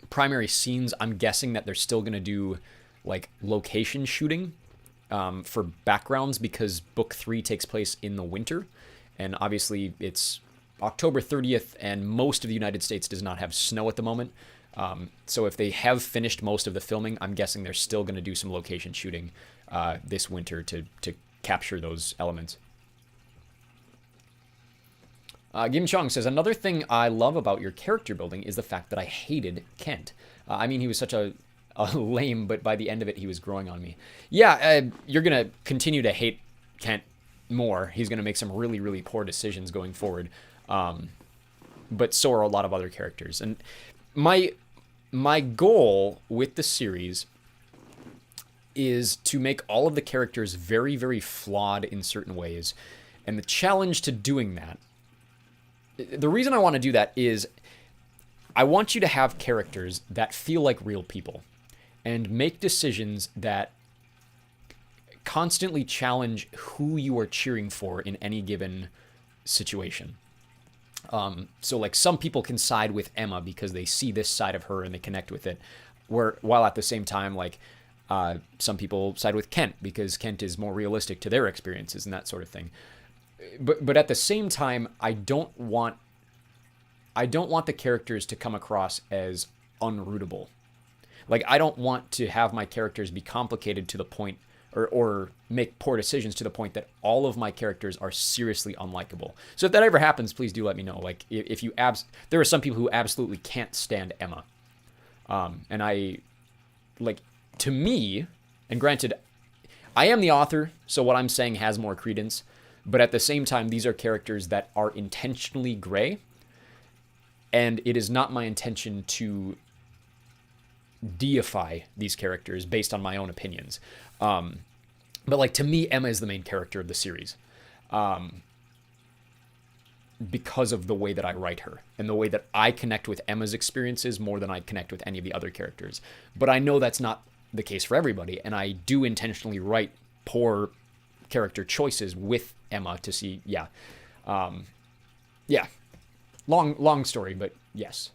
primary scenes, I'm guessing that they're still going to do like location shooting for backgrounds, because book 3 takes place in the winter, and obviously it's October 30th and most of the United States does not have snow at the moment. So if they have finished most of the filming, I'm guessing they're still going to do some location shooting this winter to capture those elements. Kim Chung says, another thing I love about your character building is the fact that I hated Kent. I mean, he was such a lame, but by the end of it, he was growing on me. Yeah, you're going to continue to hate Kent more. He's going to make some really, really poor decisions going forward. But so are a lot of other characters. And my goal with the series is to make all of the characters very, very flawed in certain ways. And the challenge to doing that, the reason I want to do that is I want you to have characters that feel like real people and make decisions that constantly challenge who you are cheering for in any given situation. So like some people can side with Emma because they see this side of her and they connect with it, while at the same time, like some people side with Kent because Kent is more realistic to their experiences and that sort of thing. But at the same time, I don't want the characters to come across as unrootable. Like, I don't want to have my characters be complicated to the point, or make poor decisions to the point that all of my characters are seriously unlikable. So if that ever happens, please do let me know. Like, if you there are some people who absolutely can't stand Emma. And I, like, to me, and granted, I am the author, so what I'm saying has more credence. But at the same time, these are characters that are intentionally gray. And it is not my intention to deify these characters based on my own opinions. But like, to me, Emma is the main character of the series. Because of the way that I write her and the way that I connect with Emma's experiences more than I connect with any of the other characters. But I know that's not the case for everybody. And I do intentionally write poor character choices with Emma to see, yeah. Long story, but yes.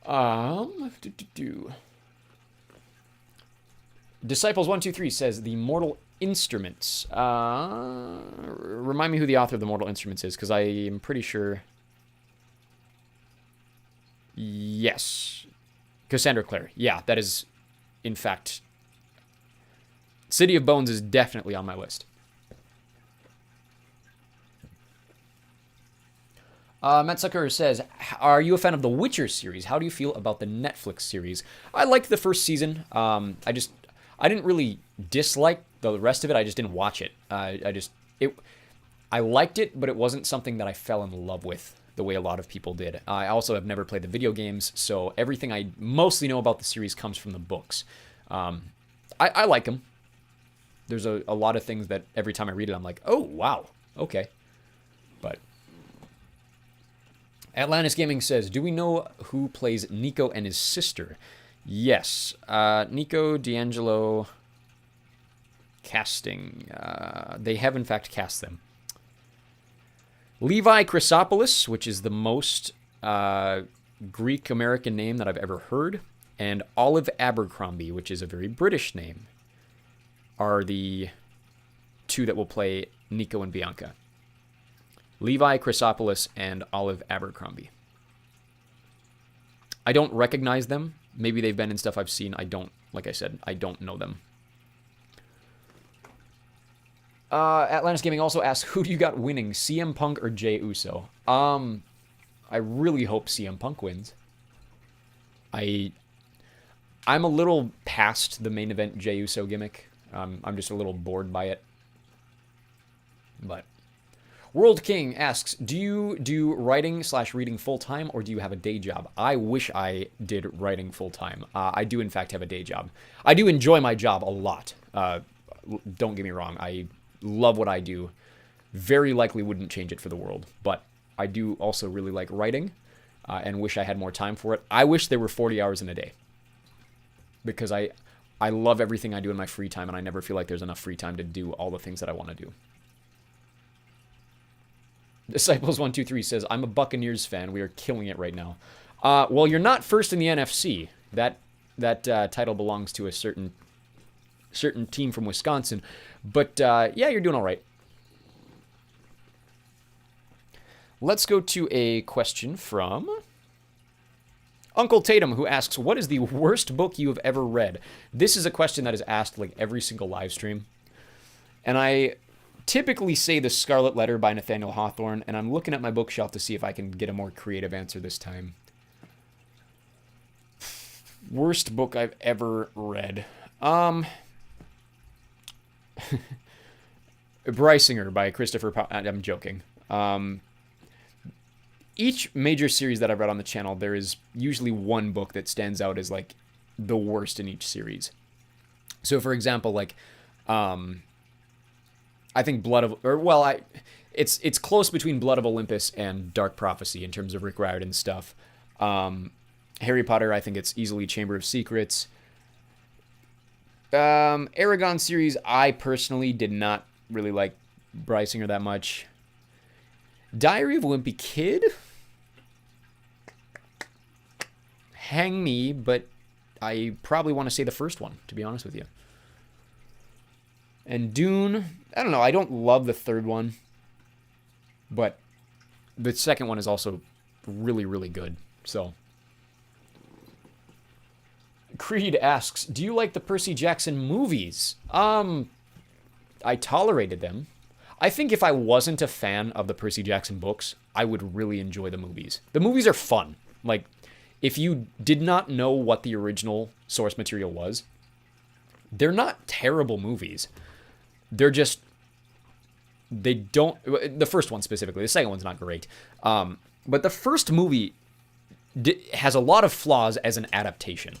Disciples123 says the Mortal Instruments. Remind me who the author of the Mortal Instruments is, because I am pretty sure. Yes, Cassandra Clare. Yeah, that is, in fact, City of Bones is definitely on my list. Matt Sucker says, are you a fan of the Witcher series? How do you feel about the Netflix series? I liked the first season. I didn't really dislike the rest of it. I just didn't watch it. I liked it, but it wasn't something that I fell in love with the way a lot of people did. I also have never played the video games, so everything I mostly know about the series comes from the books. I like them. There's a lot of things that every time I read it, I'm like, oh, wow, okay. But Atlantis Gaming says, do we know who plays Nico and his sister? Yes. Nico, D'Angelo, casting. They have, in fact, cast them. Levi Chrysopoulos, which is the most Greek-American name that I've ever heard, and Olive Abercrombie, which is a very British name, are the two that will play Nico and Bianca. Levi Chrysopoulos and Olive Abercrombie. I don't recognize them. Maybe they've been in stuff I've seen. I don't, like I said, I don't know them. Atlantis Gaming also asks, who do you got winning, CM Punk or Jey Uso? I really hope CM Punk wins. I'm a little past the main event Jey Uso gimmick. I'm just a little bored by it. But World King asks, do you do writing/reading full-time, or do you have a day job? I wish I did writing full-time. I do, in fact, have a day job. I do enjoy my job a lot. Don't get me wrong. I love what I do. Very likely wouldn't change it for the world. But I do also really like writing and wish I had more time for it. I wish there were 40 hours in a day. Because I love everything I do in my free time, and I never feel like there's enough free time to do all the things that I want to do. Disciples123 says, I'm a Buccaneers fan. We are killing it right now. Well, you're not first in the NFC. That title belongs to a certain team from Wisconsin. But, yeah, you're doing all right. Let's go to a question from Uncle Tatum, who asks, what is the worst book you have ever read? This is a question that is asked like every single live stream. And I typically say The Scarlet Letter by Nathaniel Hawthorne, and I'm looking at my bookshelf to see if I can get a more creative answer this time. Worst book I've ever read. Brysinger by Christopher I'm joking. Each major series that I've read on the channel, there is usually one book that stands out as like the worst in each series. So for example, like I think it's close between Blood of Olympus and Dark Prophecy in terms of Rick Riordan stuff. Harry Potter, I think it's easily Chamber of Secrets. Aragon series, I personally did not really like Brysinger that much. Diary of a Wimpy Kid? Hang me, but I probably want to say the first one, to be honest with you. And Dune, I don't know, I don't love the third one, but the second one is also really, really good, so. Creed asks, do you like the Percy Jackson movies? I tolerated them. I think if I wasn't a fan of the Percy Jackson books, I would really enjoy the movies. The movies are fun. Like, if you did not know what the original source material was, they're not terrible movies. They're just, they don't, the first one specifically, the second one's not great. But the first movie has a lot of flaws as an adaptation.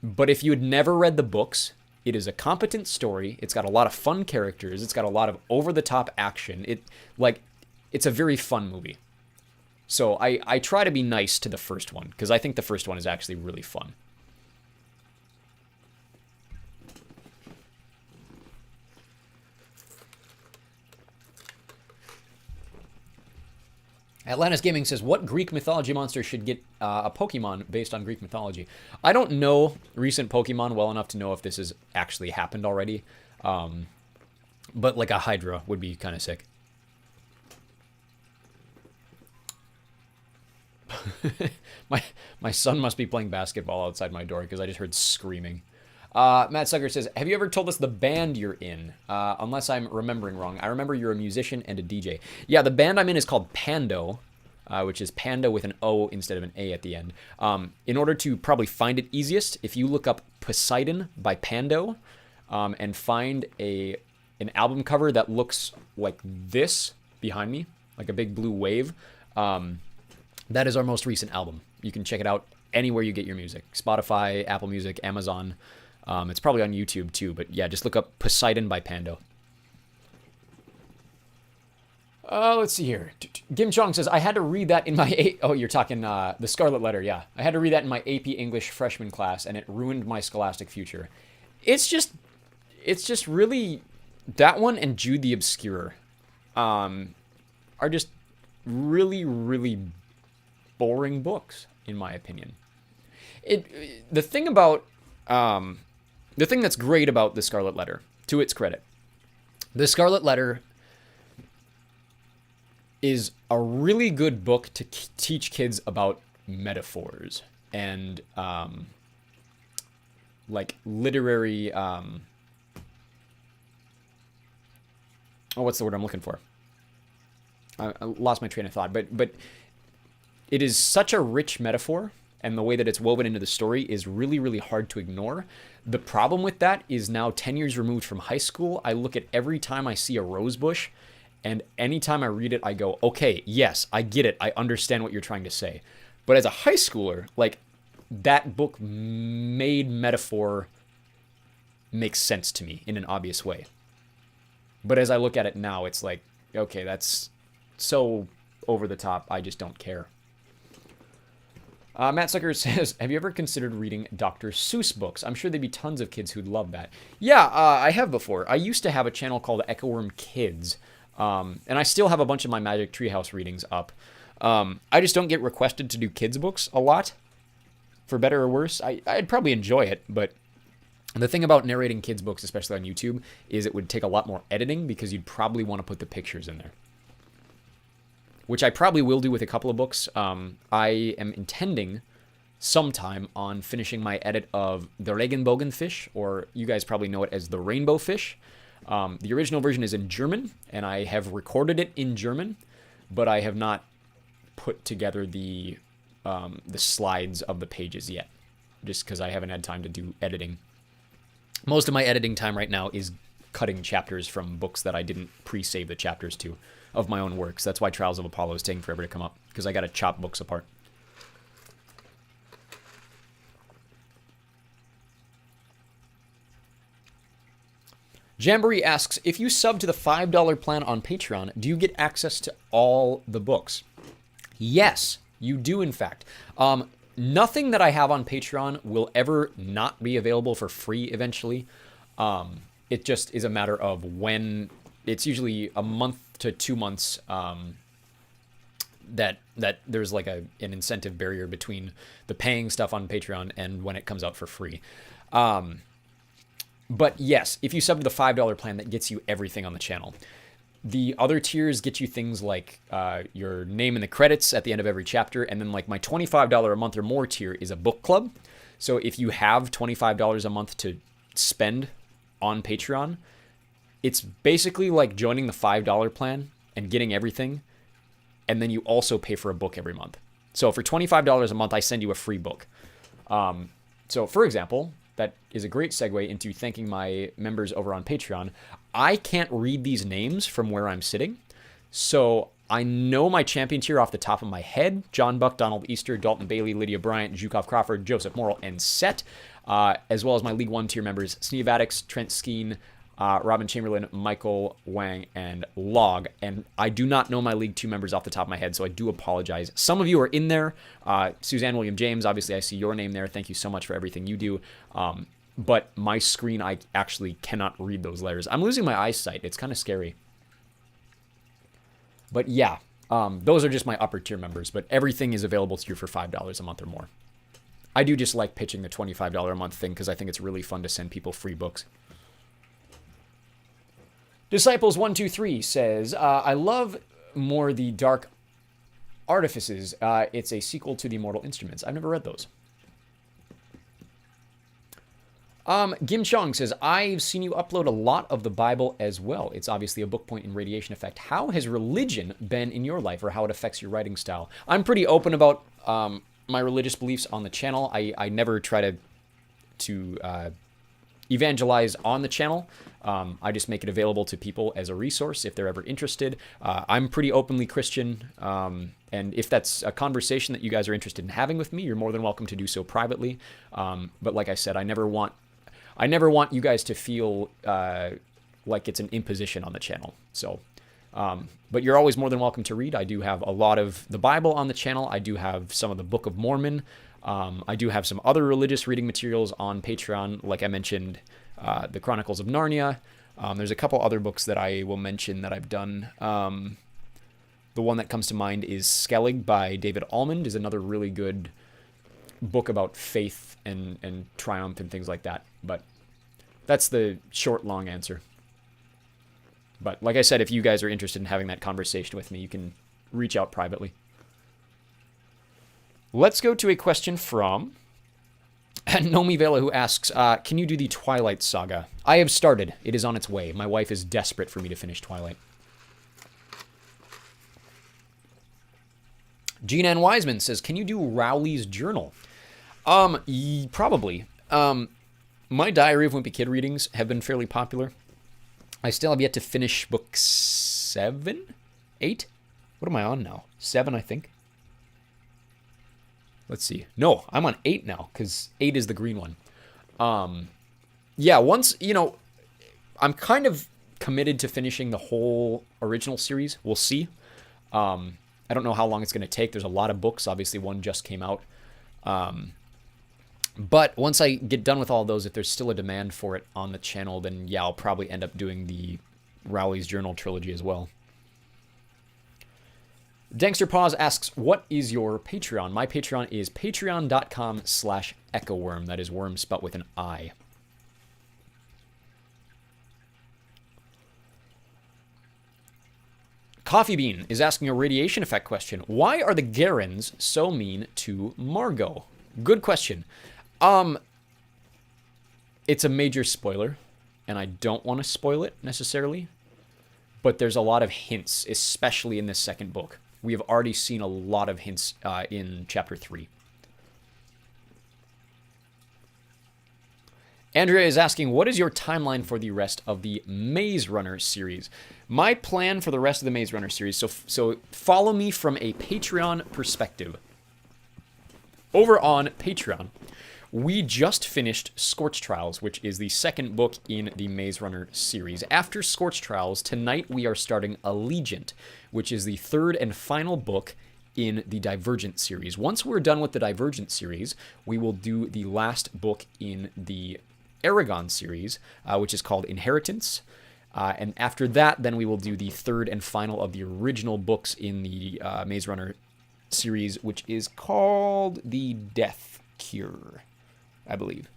But if you had never read the books, it is a competent story. It's got a lot of fun characters. It's got a lot of over-the-top action. It's a very fun movie. So I try to be nice to the first one, because I think the first one is actually really fun. Atlantis Gaming says, what Greek mythology monster should get a Pokemon based on Greek mythology? I don't know recent Pokemon well enough to know if this has actually happened already. But like a Hydra would be kind of sick. my son must be playing basketball outside my door because I just heard screaming. Matt Sucker says, have you ever told us the band you're in? Unless I'm remembering wrong. I remember you're a musician and a DJ. Yeah, the band I'm in is called Pando, which is Panda with an O instead of an A at the end. In order to probably find it easiest, if you look up Poseidon by Pando and find an album cover that looks like this behind me, like a big blue wave, that is our most recent album. You can check it out anywhere you get your music. Spotify, Apple Music, Amazon. It's probably on YouTube too, but yeah, just look up Poseidon by Pando. Let's see here. Gim Chong says, I had to read that in my... Oh, you're talking The Scarlet Letter, yeah. I had to read that in my AP English freshman class, and it ruined my scholastic future. It's just really... That one and Jude the Obscure are just really, really boring books, in my opinion. The thing that's great about The Scarlet Letter, to its credit, The Scarlet Letter is a really good book to teach kids about metaphors and like literary what's the word I'm looking for? I lost my train of thought, but it is such a rich metaphor, and the way that it's woven into the story is really, really hard to ignore. The problem with that is now 10 years removed from high school, I look at every time I see a rose bush, and anytime I read it, I go, okay, yes, I get it. I understand what you're trying to say. But as a high schooler, like, that book made metaphor make sense to me in an obvious way. But as I look at it now, it's like, okay, that's so over the top, I just don't care. Matt Sucker says, have you ever considered reading Dr. Seuss books? I'm sure there'd be tons of kids who'd love that. Yeah, I have before. I used to have a channel called Echo Worm Kids, and I still have a bunch of my Magic Treehouse readings up. I just don't get requested to do kids books a lot, for better or worse. I'd probably enjoy it, but the thing about narrating kids books, especially on YouTube, is it would take a lot more editing because you'd probably want to put the pictures in there. Which I probably will do with a couple of books. I am intending sometime on finishing my edit of The Regenbogenfisch, or you guys probably know it as The Rainbow Fish. The original version is in German, and I have recorded it in German, but I have not put together the slides of the pages yet, just because I haven't had time to do editing. Most of my editing time right now is cutting chapters from books that I didn't pre-save the chapters to of my own works. That's why Trials of Apollo is taking forever to come up, because I got to chop books apart. Jamboree asks, if you sub to the $5 plan on Patreon, do you get access to all the books? Yes, you do, in fact. Nothing that I have on Patreon will ever not be available for free eventually. It just is a matter of when. It's usually a month to 2 months that there's like an incentive barrier between the paying stuff on Patreon and when it comes out for free. But yes, if you sub to the $5 plan, that gets you everything on the channel. The other tiers get you things like your name in the credits at the end of every chapter, and then like my $25 a month or more tier is a book club. So if you have $25 a month to spend on Patreon, it's basically like joining the $5 plan and getting everything, and then you also pay for a book every month. So for $25 a month, I send you a free book. So for example, that is a great segue into thanking my members over on Patreon. I can't read these names from where I'm sitting, so I know my champion tier off the top of my head: John Buck, Donald Easter, Dalton Bailey, Lydia Bryant, Zhukov Crawford, Joseph Morrill, and Set, as well as my League 1 tier members: Sneeve Addicts, Trent Skeen, Robin Chamberlain, Michael Wang, and Log. And I do not know my League 2 members off the top of my head, so I do apologize. Some of you are in there. Suzanne William James, obviously I see your name there. Thank you so much for everything you do. But my screen, I actually cannot read those letters. I'm losing my eyesight. It's kind of scary. But yeah, those are just my upper tier members. But everything is available to you for $5 a month or more. I do just like pitching the $25 a month thing because I think it's really fun to send people free books. Disciples123 says, I love more the Dark Artifices. It's a sequel to the Immortal Instruments. I've never read those. Gim Chong says, I've seen you upload a lot of the Bible as well. It's obviously a book point in radiation effect. How has religion been in your life, or how it affects your writing style? I'm pretty open about my religious beliefs on the channel. I never try to evangelize on the channel. I just make it available to people as a resource if they're ever interested. I'm pretty openly Christian, and if that's a conversation that you guys are interested in having with me, you're more than welcome to do so privately. But like I said, I never want you guys to feel like it's an imposition on the channel. So, but you're always more than welcome to read. I do have a lot of the Bible on the channel. I do have some of the Book of Mormon. I do have some other religious reading materials on Patreon. Like I mentioned, the Chronicles of Narnia. There's a couple other books that I will mention that I've done. The one that comes to mind is Skellig by David Almond, is another really good book about faith and triumph and things like that. But that's the short, long answer. But like I said, if you guys are interested in having that conversation with me, you can reach out privately. Let's go to a question from Nomi Vela, who asks, can you do the Twilight Saga? I have started. It is on its way. My wife is desperate for me to finish Twilight. Gene Ann Wiseman says, can you do Rowley's Journal? Probably. My Diary of Wimpy Kid readings have been fairly popular. I still have yet to finish book 7? 8? What am I on now? 7, I think. Let's see. No, I'm on 8 now, because 8 is the green one. Yeah, once, I'm kind of committed to finishing the whole original series. We'll see. I don't know how long it's going to take. There's a lot of books. Obviously, one just came out. But once I get done with all those, if there's still a demand for it on the channel, then yeah, I'll probably end up doing the Rowley's Journal trilogy as well. Dangster Paws asks, what is your Patreon? My Patreon is patreon.com/EchoWorm. That is worm spelt with an I. Coffee Bean is asking a radiation effect question. Why are the Garens so mean to Margot? Good question. It's a major spoiler, and I don't want to spoil it necessarily, but there's a lot of hints, especially in this second book. We have already seen a lot of hints in chapter 3. Andrea is asking, what is your timeline for the rest of the Maze Runner series? My plan for the rest of the Maze Runner series, so follow me from a Patreon perspective. Over on Patreon, we just finished Scorch Trials, which is the second book in the Maze Runner series. After Scorch Trials, tonight we are starting Allegiant, which is the third and final book in the Divergent series. Once we're done with the Divergent series, we will do the last book in the Aragon series, which is called Inheritance. And after that, then we will do the third and final of the original books in the Maze Runner series, which is called The Death Cure, I believe.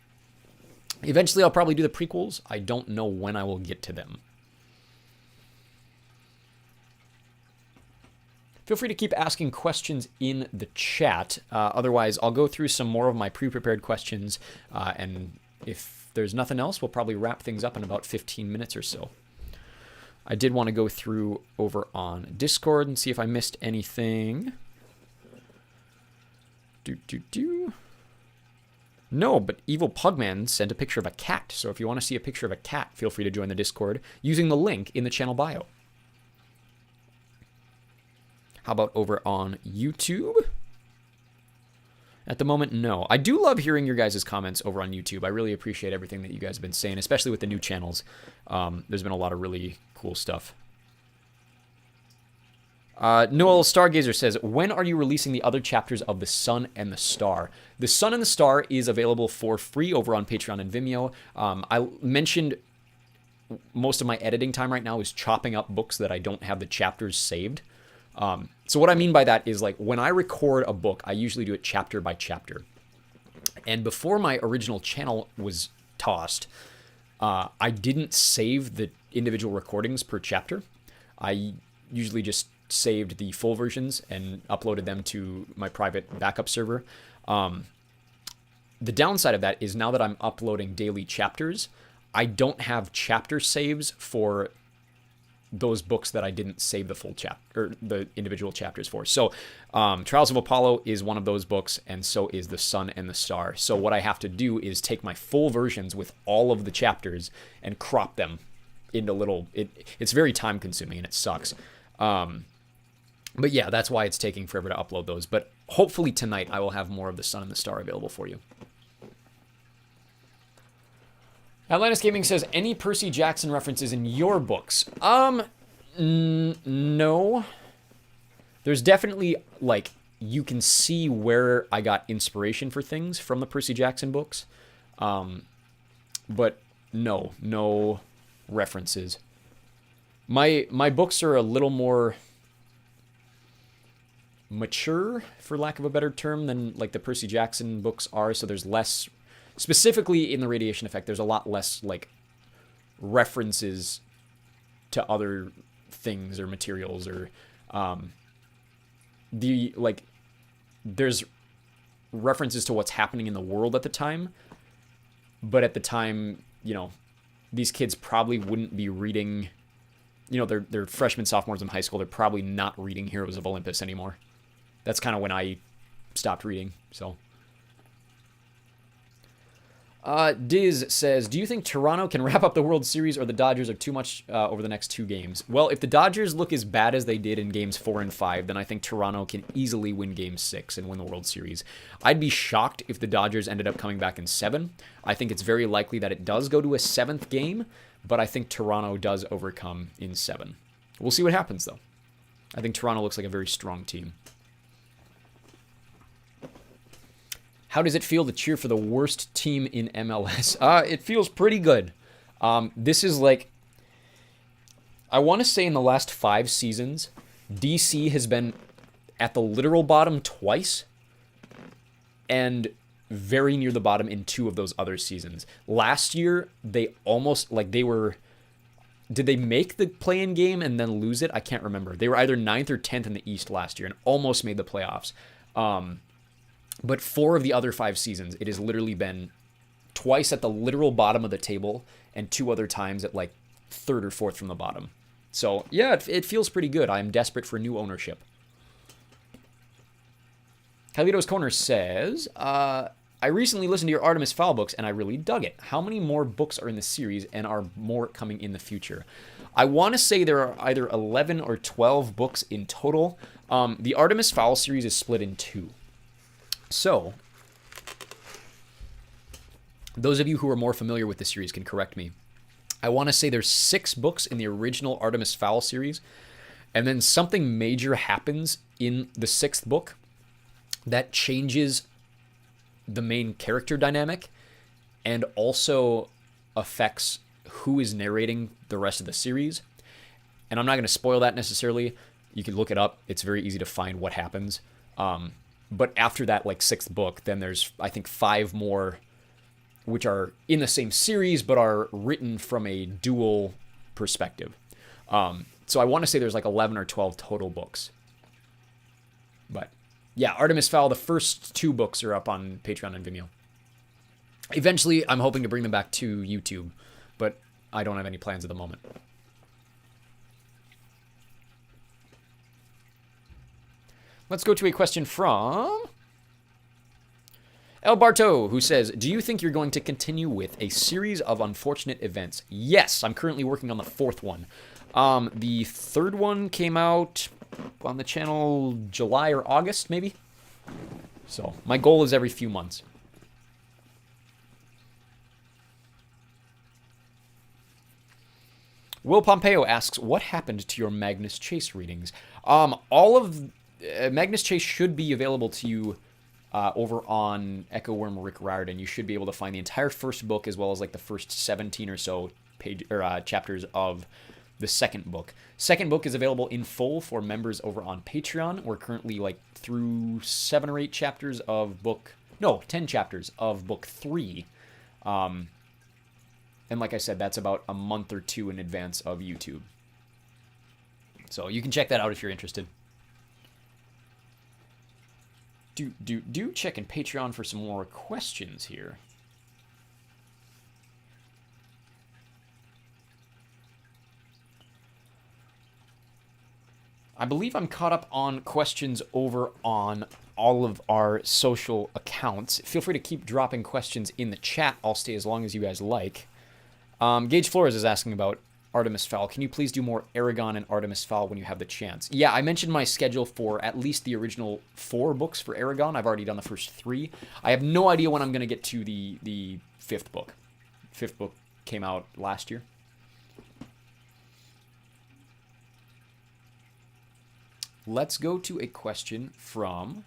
Eventually, I'll probably do the prequels. I don't know when I will get to them. Feel free to keep asking questions in the chat. Otherwise, I'll go through some more of my pre-prepared questions. And if there's nothing else, we'll probably wrap things up in about 15 minutes or so. I did want to go through over on Discord and see if I missed anything. No, but Evil Pugman sent a picture of a cat. So if you want to see a picture of a cat, feel free to join the Discord using the link in the channel bio. How about over on YouTube? At the moment, no. I do love hearing your guys' comments over on YouTube. I really appreciate everything that you guys have been saying, especially with the new channels. There's been a lot of really cool stuff. Noel Stargazer says, when are you releasing the other chapters of The Sun and the Star? The Sun and the Star is available for free over on Patreon and Vimeo. I mentioned most of my editing time right now is chopping up books that I don't have the chapters saved. So what I mean by that is, like, when I record a book, I usually do it chapter by chapter. And before my original channel was tossed, I didn't save the individual recordings per chapter. I usually just saved the full versions and uploaded them to my private backup server. The downside of that is now that I'm uploading daily chapters, I don't have chapter saves for those books that I didn't save the full chapter or the individual chapters for. So Trials of Apollo is one of those books, and so is The Sun and the Star. So what I have to do is take my full versions with all of the chapters and crop them into little... It's very time consuming and it sucks. But yeah, that's why it's taking forever to upload those. But hopefully tonight I will have more of The Sun and the Star available for you. Atlantis Gaming says, any Percy Jackson references in your books? No. There's definitely, like, you can see where I got inspiration for things from the Percy Jackson books. But no references. My books are a little more mature, for lack of a better term, than like the Percy Jackson books are. So there's less, specifically in the Radiation Effect, there's a lot less like references to other things or materials, or there's references to what's happening in the world at the time. But at the time, you know, these kids probably wouldn't be reading, you know, they're freshmen, sophomores in high school. They're probably not reading Heroes of Olympus anymore. That's kind of when I stopped reading, so. Diz says, do you think Toronto can wrap up the World Series, or the Dodgers are too much over the next two games? Well, if the Dodgers look as bad as they did in games 4 and 5, then I think Toronto can easily win game 6 and win the World Series. I'd be shocked if the Dodgers ended up coming back in 7. I think it's very likely that it does go to a 7th game, but I think Toronto does overcome in 7. We'll see what happens, though. I think Toronto looks like a very strong team. How does it feel to cheer for the worst team in MLS? It feels pretty good. This is like, I want to say in the last 5 seasons, DC has been at the literal bottom twice and very near the bottom in 2 of those other seasons. Last year, they almost, like they were, did they make the play-in game and then lose it? I can't remember. They were either 9th or 10th in the East last year and almost made the playoffs. But 4 of the other 5 seasons, it has literally been twice at the literal bottom of the table and 2 other times at like 3rd or 4th from the bottom. So yeah, it feels pretty good. I'm desperate for new ownership. Calito's Corner says, I recently listened to your Artemis Fowl books and I really dug it. How many more books are in the series and are more coming in the future? I want to say there are either 11 or 12 books in total. The Artemis Fowl series is split in 2. So, those of you who are more familiar with the series can correct me. I want to say there's 6 books in the original Artemis Fowl series, and then something major happens in the 6th book that changes the main character dynamic and also affects who is narrating the rest of the series. And I'm not going to spoil that necessarily. You can look it up. It's very easy to find what happens. But after that, like 6th book, then there's, I think, 5 more, which are in the same series, but are written from a dual perspective. So I want to say there's like 11 or 12 total books. But yeah, Artemis Fowl, the first 2 books are up on Patreon and Vimeo. Eventually, I'm hoping to bring them back to YouTube, but I don't have any plans at the moment. Let's go to a question from El Barto, who says, do you think you're going to continue with a series of unfortunate events? Yes, I'm currently working on the 4th one. The 3rd one came out on the channel July or August, maybe? So, my goal is every few months. Will Pompeo asks, what happened to your Magnus Chase readings? All of Magnus Chase should be available to you over on Echo Worm Rick Riordan. You should be able to find the entire first book as well as like the first 17 or so chapters of the second book. Second book is available in full for members over on Patreon. We're currently like through 7 or 8 chapters of 10 chapters of book 3. And like I said, that's about a month or 2 in advance of YouTube. So you can check that out if you're interested. Do check in Patreon for some more questions here. I believe I'm caught up on questions over on all of our social accounts. Feel free to keep dropping questions in the chat. I'll stay as long as you guys like. Gage Flores is asking about Artemis Fowl. Can you please do more Aragon and Artemis Fowl when you have the chance? Yeah, I mentioned my schedule for at least the original 4 books for Aragon. I've already done the first 3. I have no idea when I'm going to get to the 5th book. 5th book came out last year. Let's go to a question from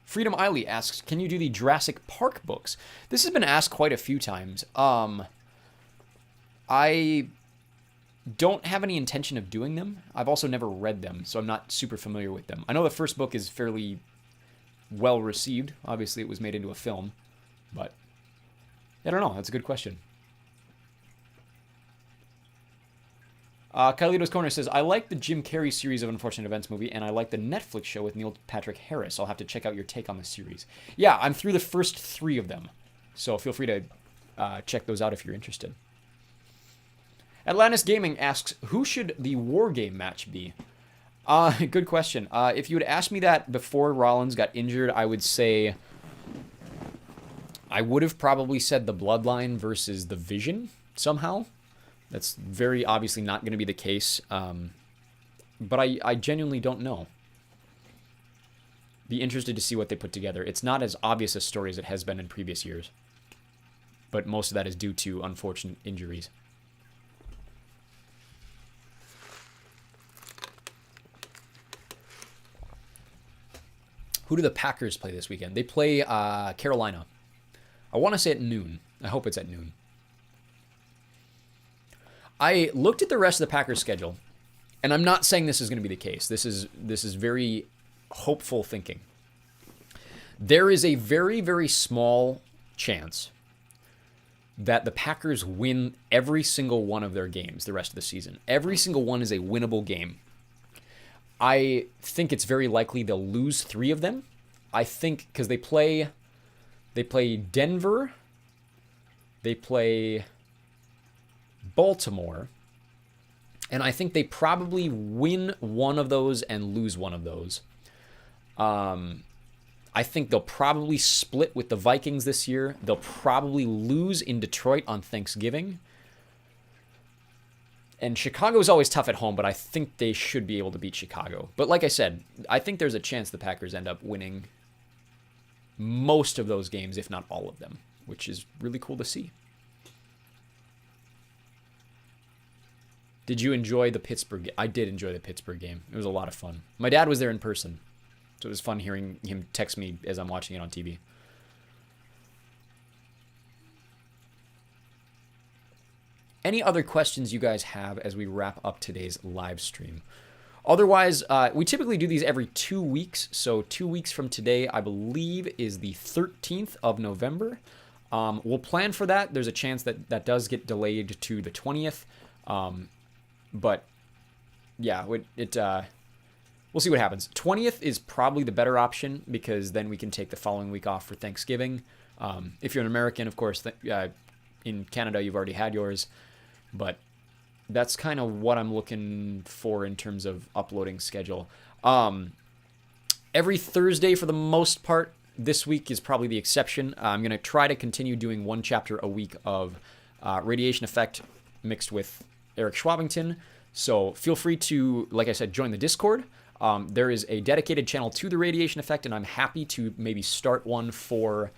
Freedom Eiley asks, can you do the Jurassic Park books? This has been asked quite a few times. I don't have any intention of doing them. I've also never read them, so I'm not super familiar with them. I know the first book is fairly well received. Obviously, it was made into a film, but I don't know. That's a good question. Kylitos Corner says, I like the Jim Carrey series of Unfortunate Events movie, and I like the Netflix show with Neil Patrick Harris. I'll have to check out your take on the series. Yeah, I'm through the first 3 of them, so feel free to check those out if you're interested. Atlantis Gaming asks, who should the War Game match be? Good question. If you had asked me that before Rollins got injured, I would say I would have probably said the Bloodline versus the Vision somehow. That's very obviously not going to be the case, but I genuinely don't know. Be interested to see what they put together. It's not as obvious a story as it has been in previous years, but most of that is due to unfortunate injuries. Who do the Packers play this weekend? They play Carolina. I want to say at noon. I hope it's at noon. I looked at the rest of the Packers schedule, and I'm not saying this is going to be the case. This is very hopeful thinking. There is a very, very small chance that the Packers win every single one of their games the rest of the season. Every single one is a winnable game. I think it's very likely they'll lose 3 of them. I think because they play Denver, they play Baltimore, and I think they probably win one of those and lose one of those. I think they'll probably split with the Vikings this year. They'll probably lose in Detroit on Thanksgiving. And Chicago is always tough at home, but I think they should be able to beat Chicago. But like I said, I think there's a chance the Packers end up winning most of those games, if not all of them, which is really cool to see. Did you enjoy the Pittsburgh game? I did enjoy the Pittsburgh game. It was a lot of fun. My dad was there in person, so it was fun hearing him text me as I'm watching it on TV. Any other questions you guys have as we wrap up today's live stream? Otherwise, we typically do these every 2 weeks. So 2 weeks from today, I believe, is the 13th of November. We'll plan for that. There's a chance that that does get delayed to the 20th. But yeah, we'll see what happens. 20th is probably the better option because then we can take the following week off for Thanksgiving. If you're an American, of course, in Canada, you've already had yours. But that's kind of what I'm looking for in terms of uploading schedule. Every Thursday for the most part. This week is probably the exception. I'm going to try to continue doing one chapter a week of Radiation Effect mixed with Eric Schwabington. So feel free to, like I said, join the Discord. There is a dedicated channel to the Radiation Effect, and I'm happy to maybe start one for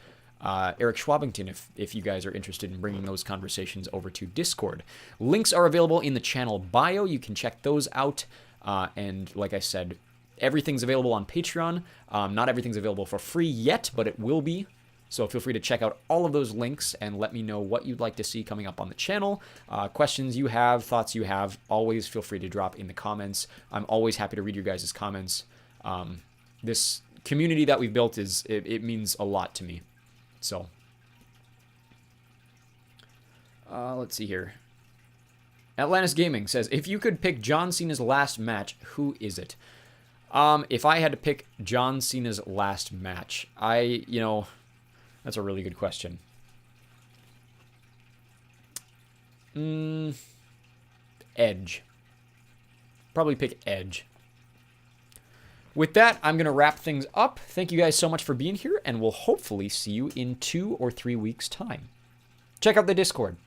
Eric Schwabington if you guys are interested in bringing those conversations over to Discord. Links are available in the channel bio. You can check those out. And like I said, everything's available on Patreon. Not everything's available for free yet, but it will be. So feel free to check out all of those links and let me know what you'd like to see coming up on the channel. Questions you have, thoughts you have, always feel free to drop in the comments. I'm always happy to read your guys' comments. This community that we've built, it means a lot to me. So, let's see here. Atlantis Gaming says, if you could pick John Cena's last match, who is it? If I had to pick John Cena's last match, that's a really good question. Edge. Probably pick Edge. With that, I'm going to wrap things up. Thank you guys so much for being here, and we'll hopefully see you in 2 or 3 weeks' time. Check out the Discord.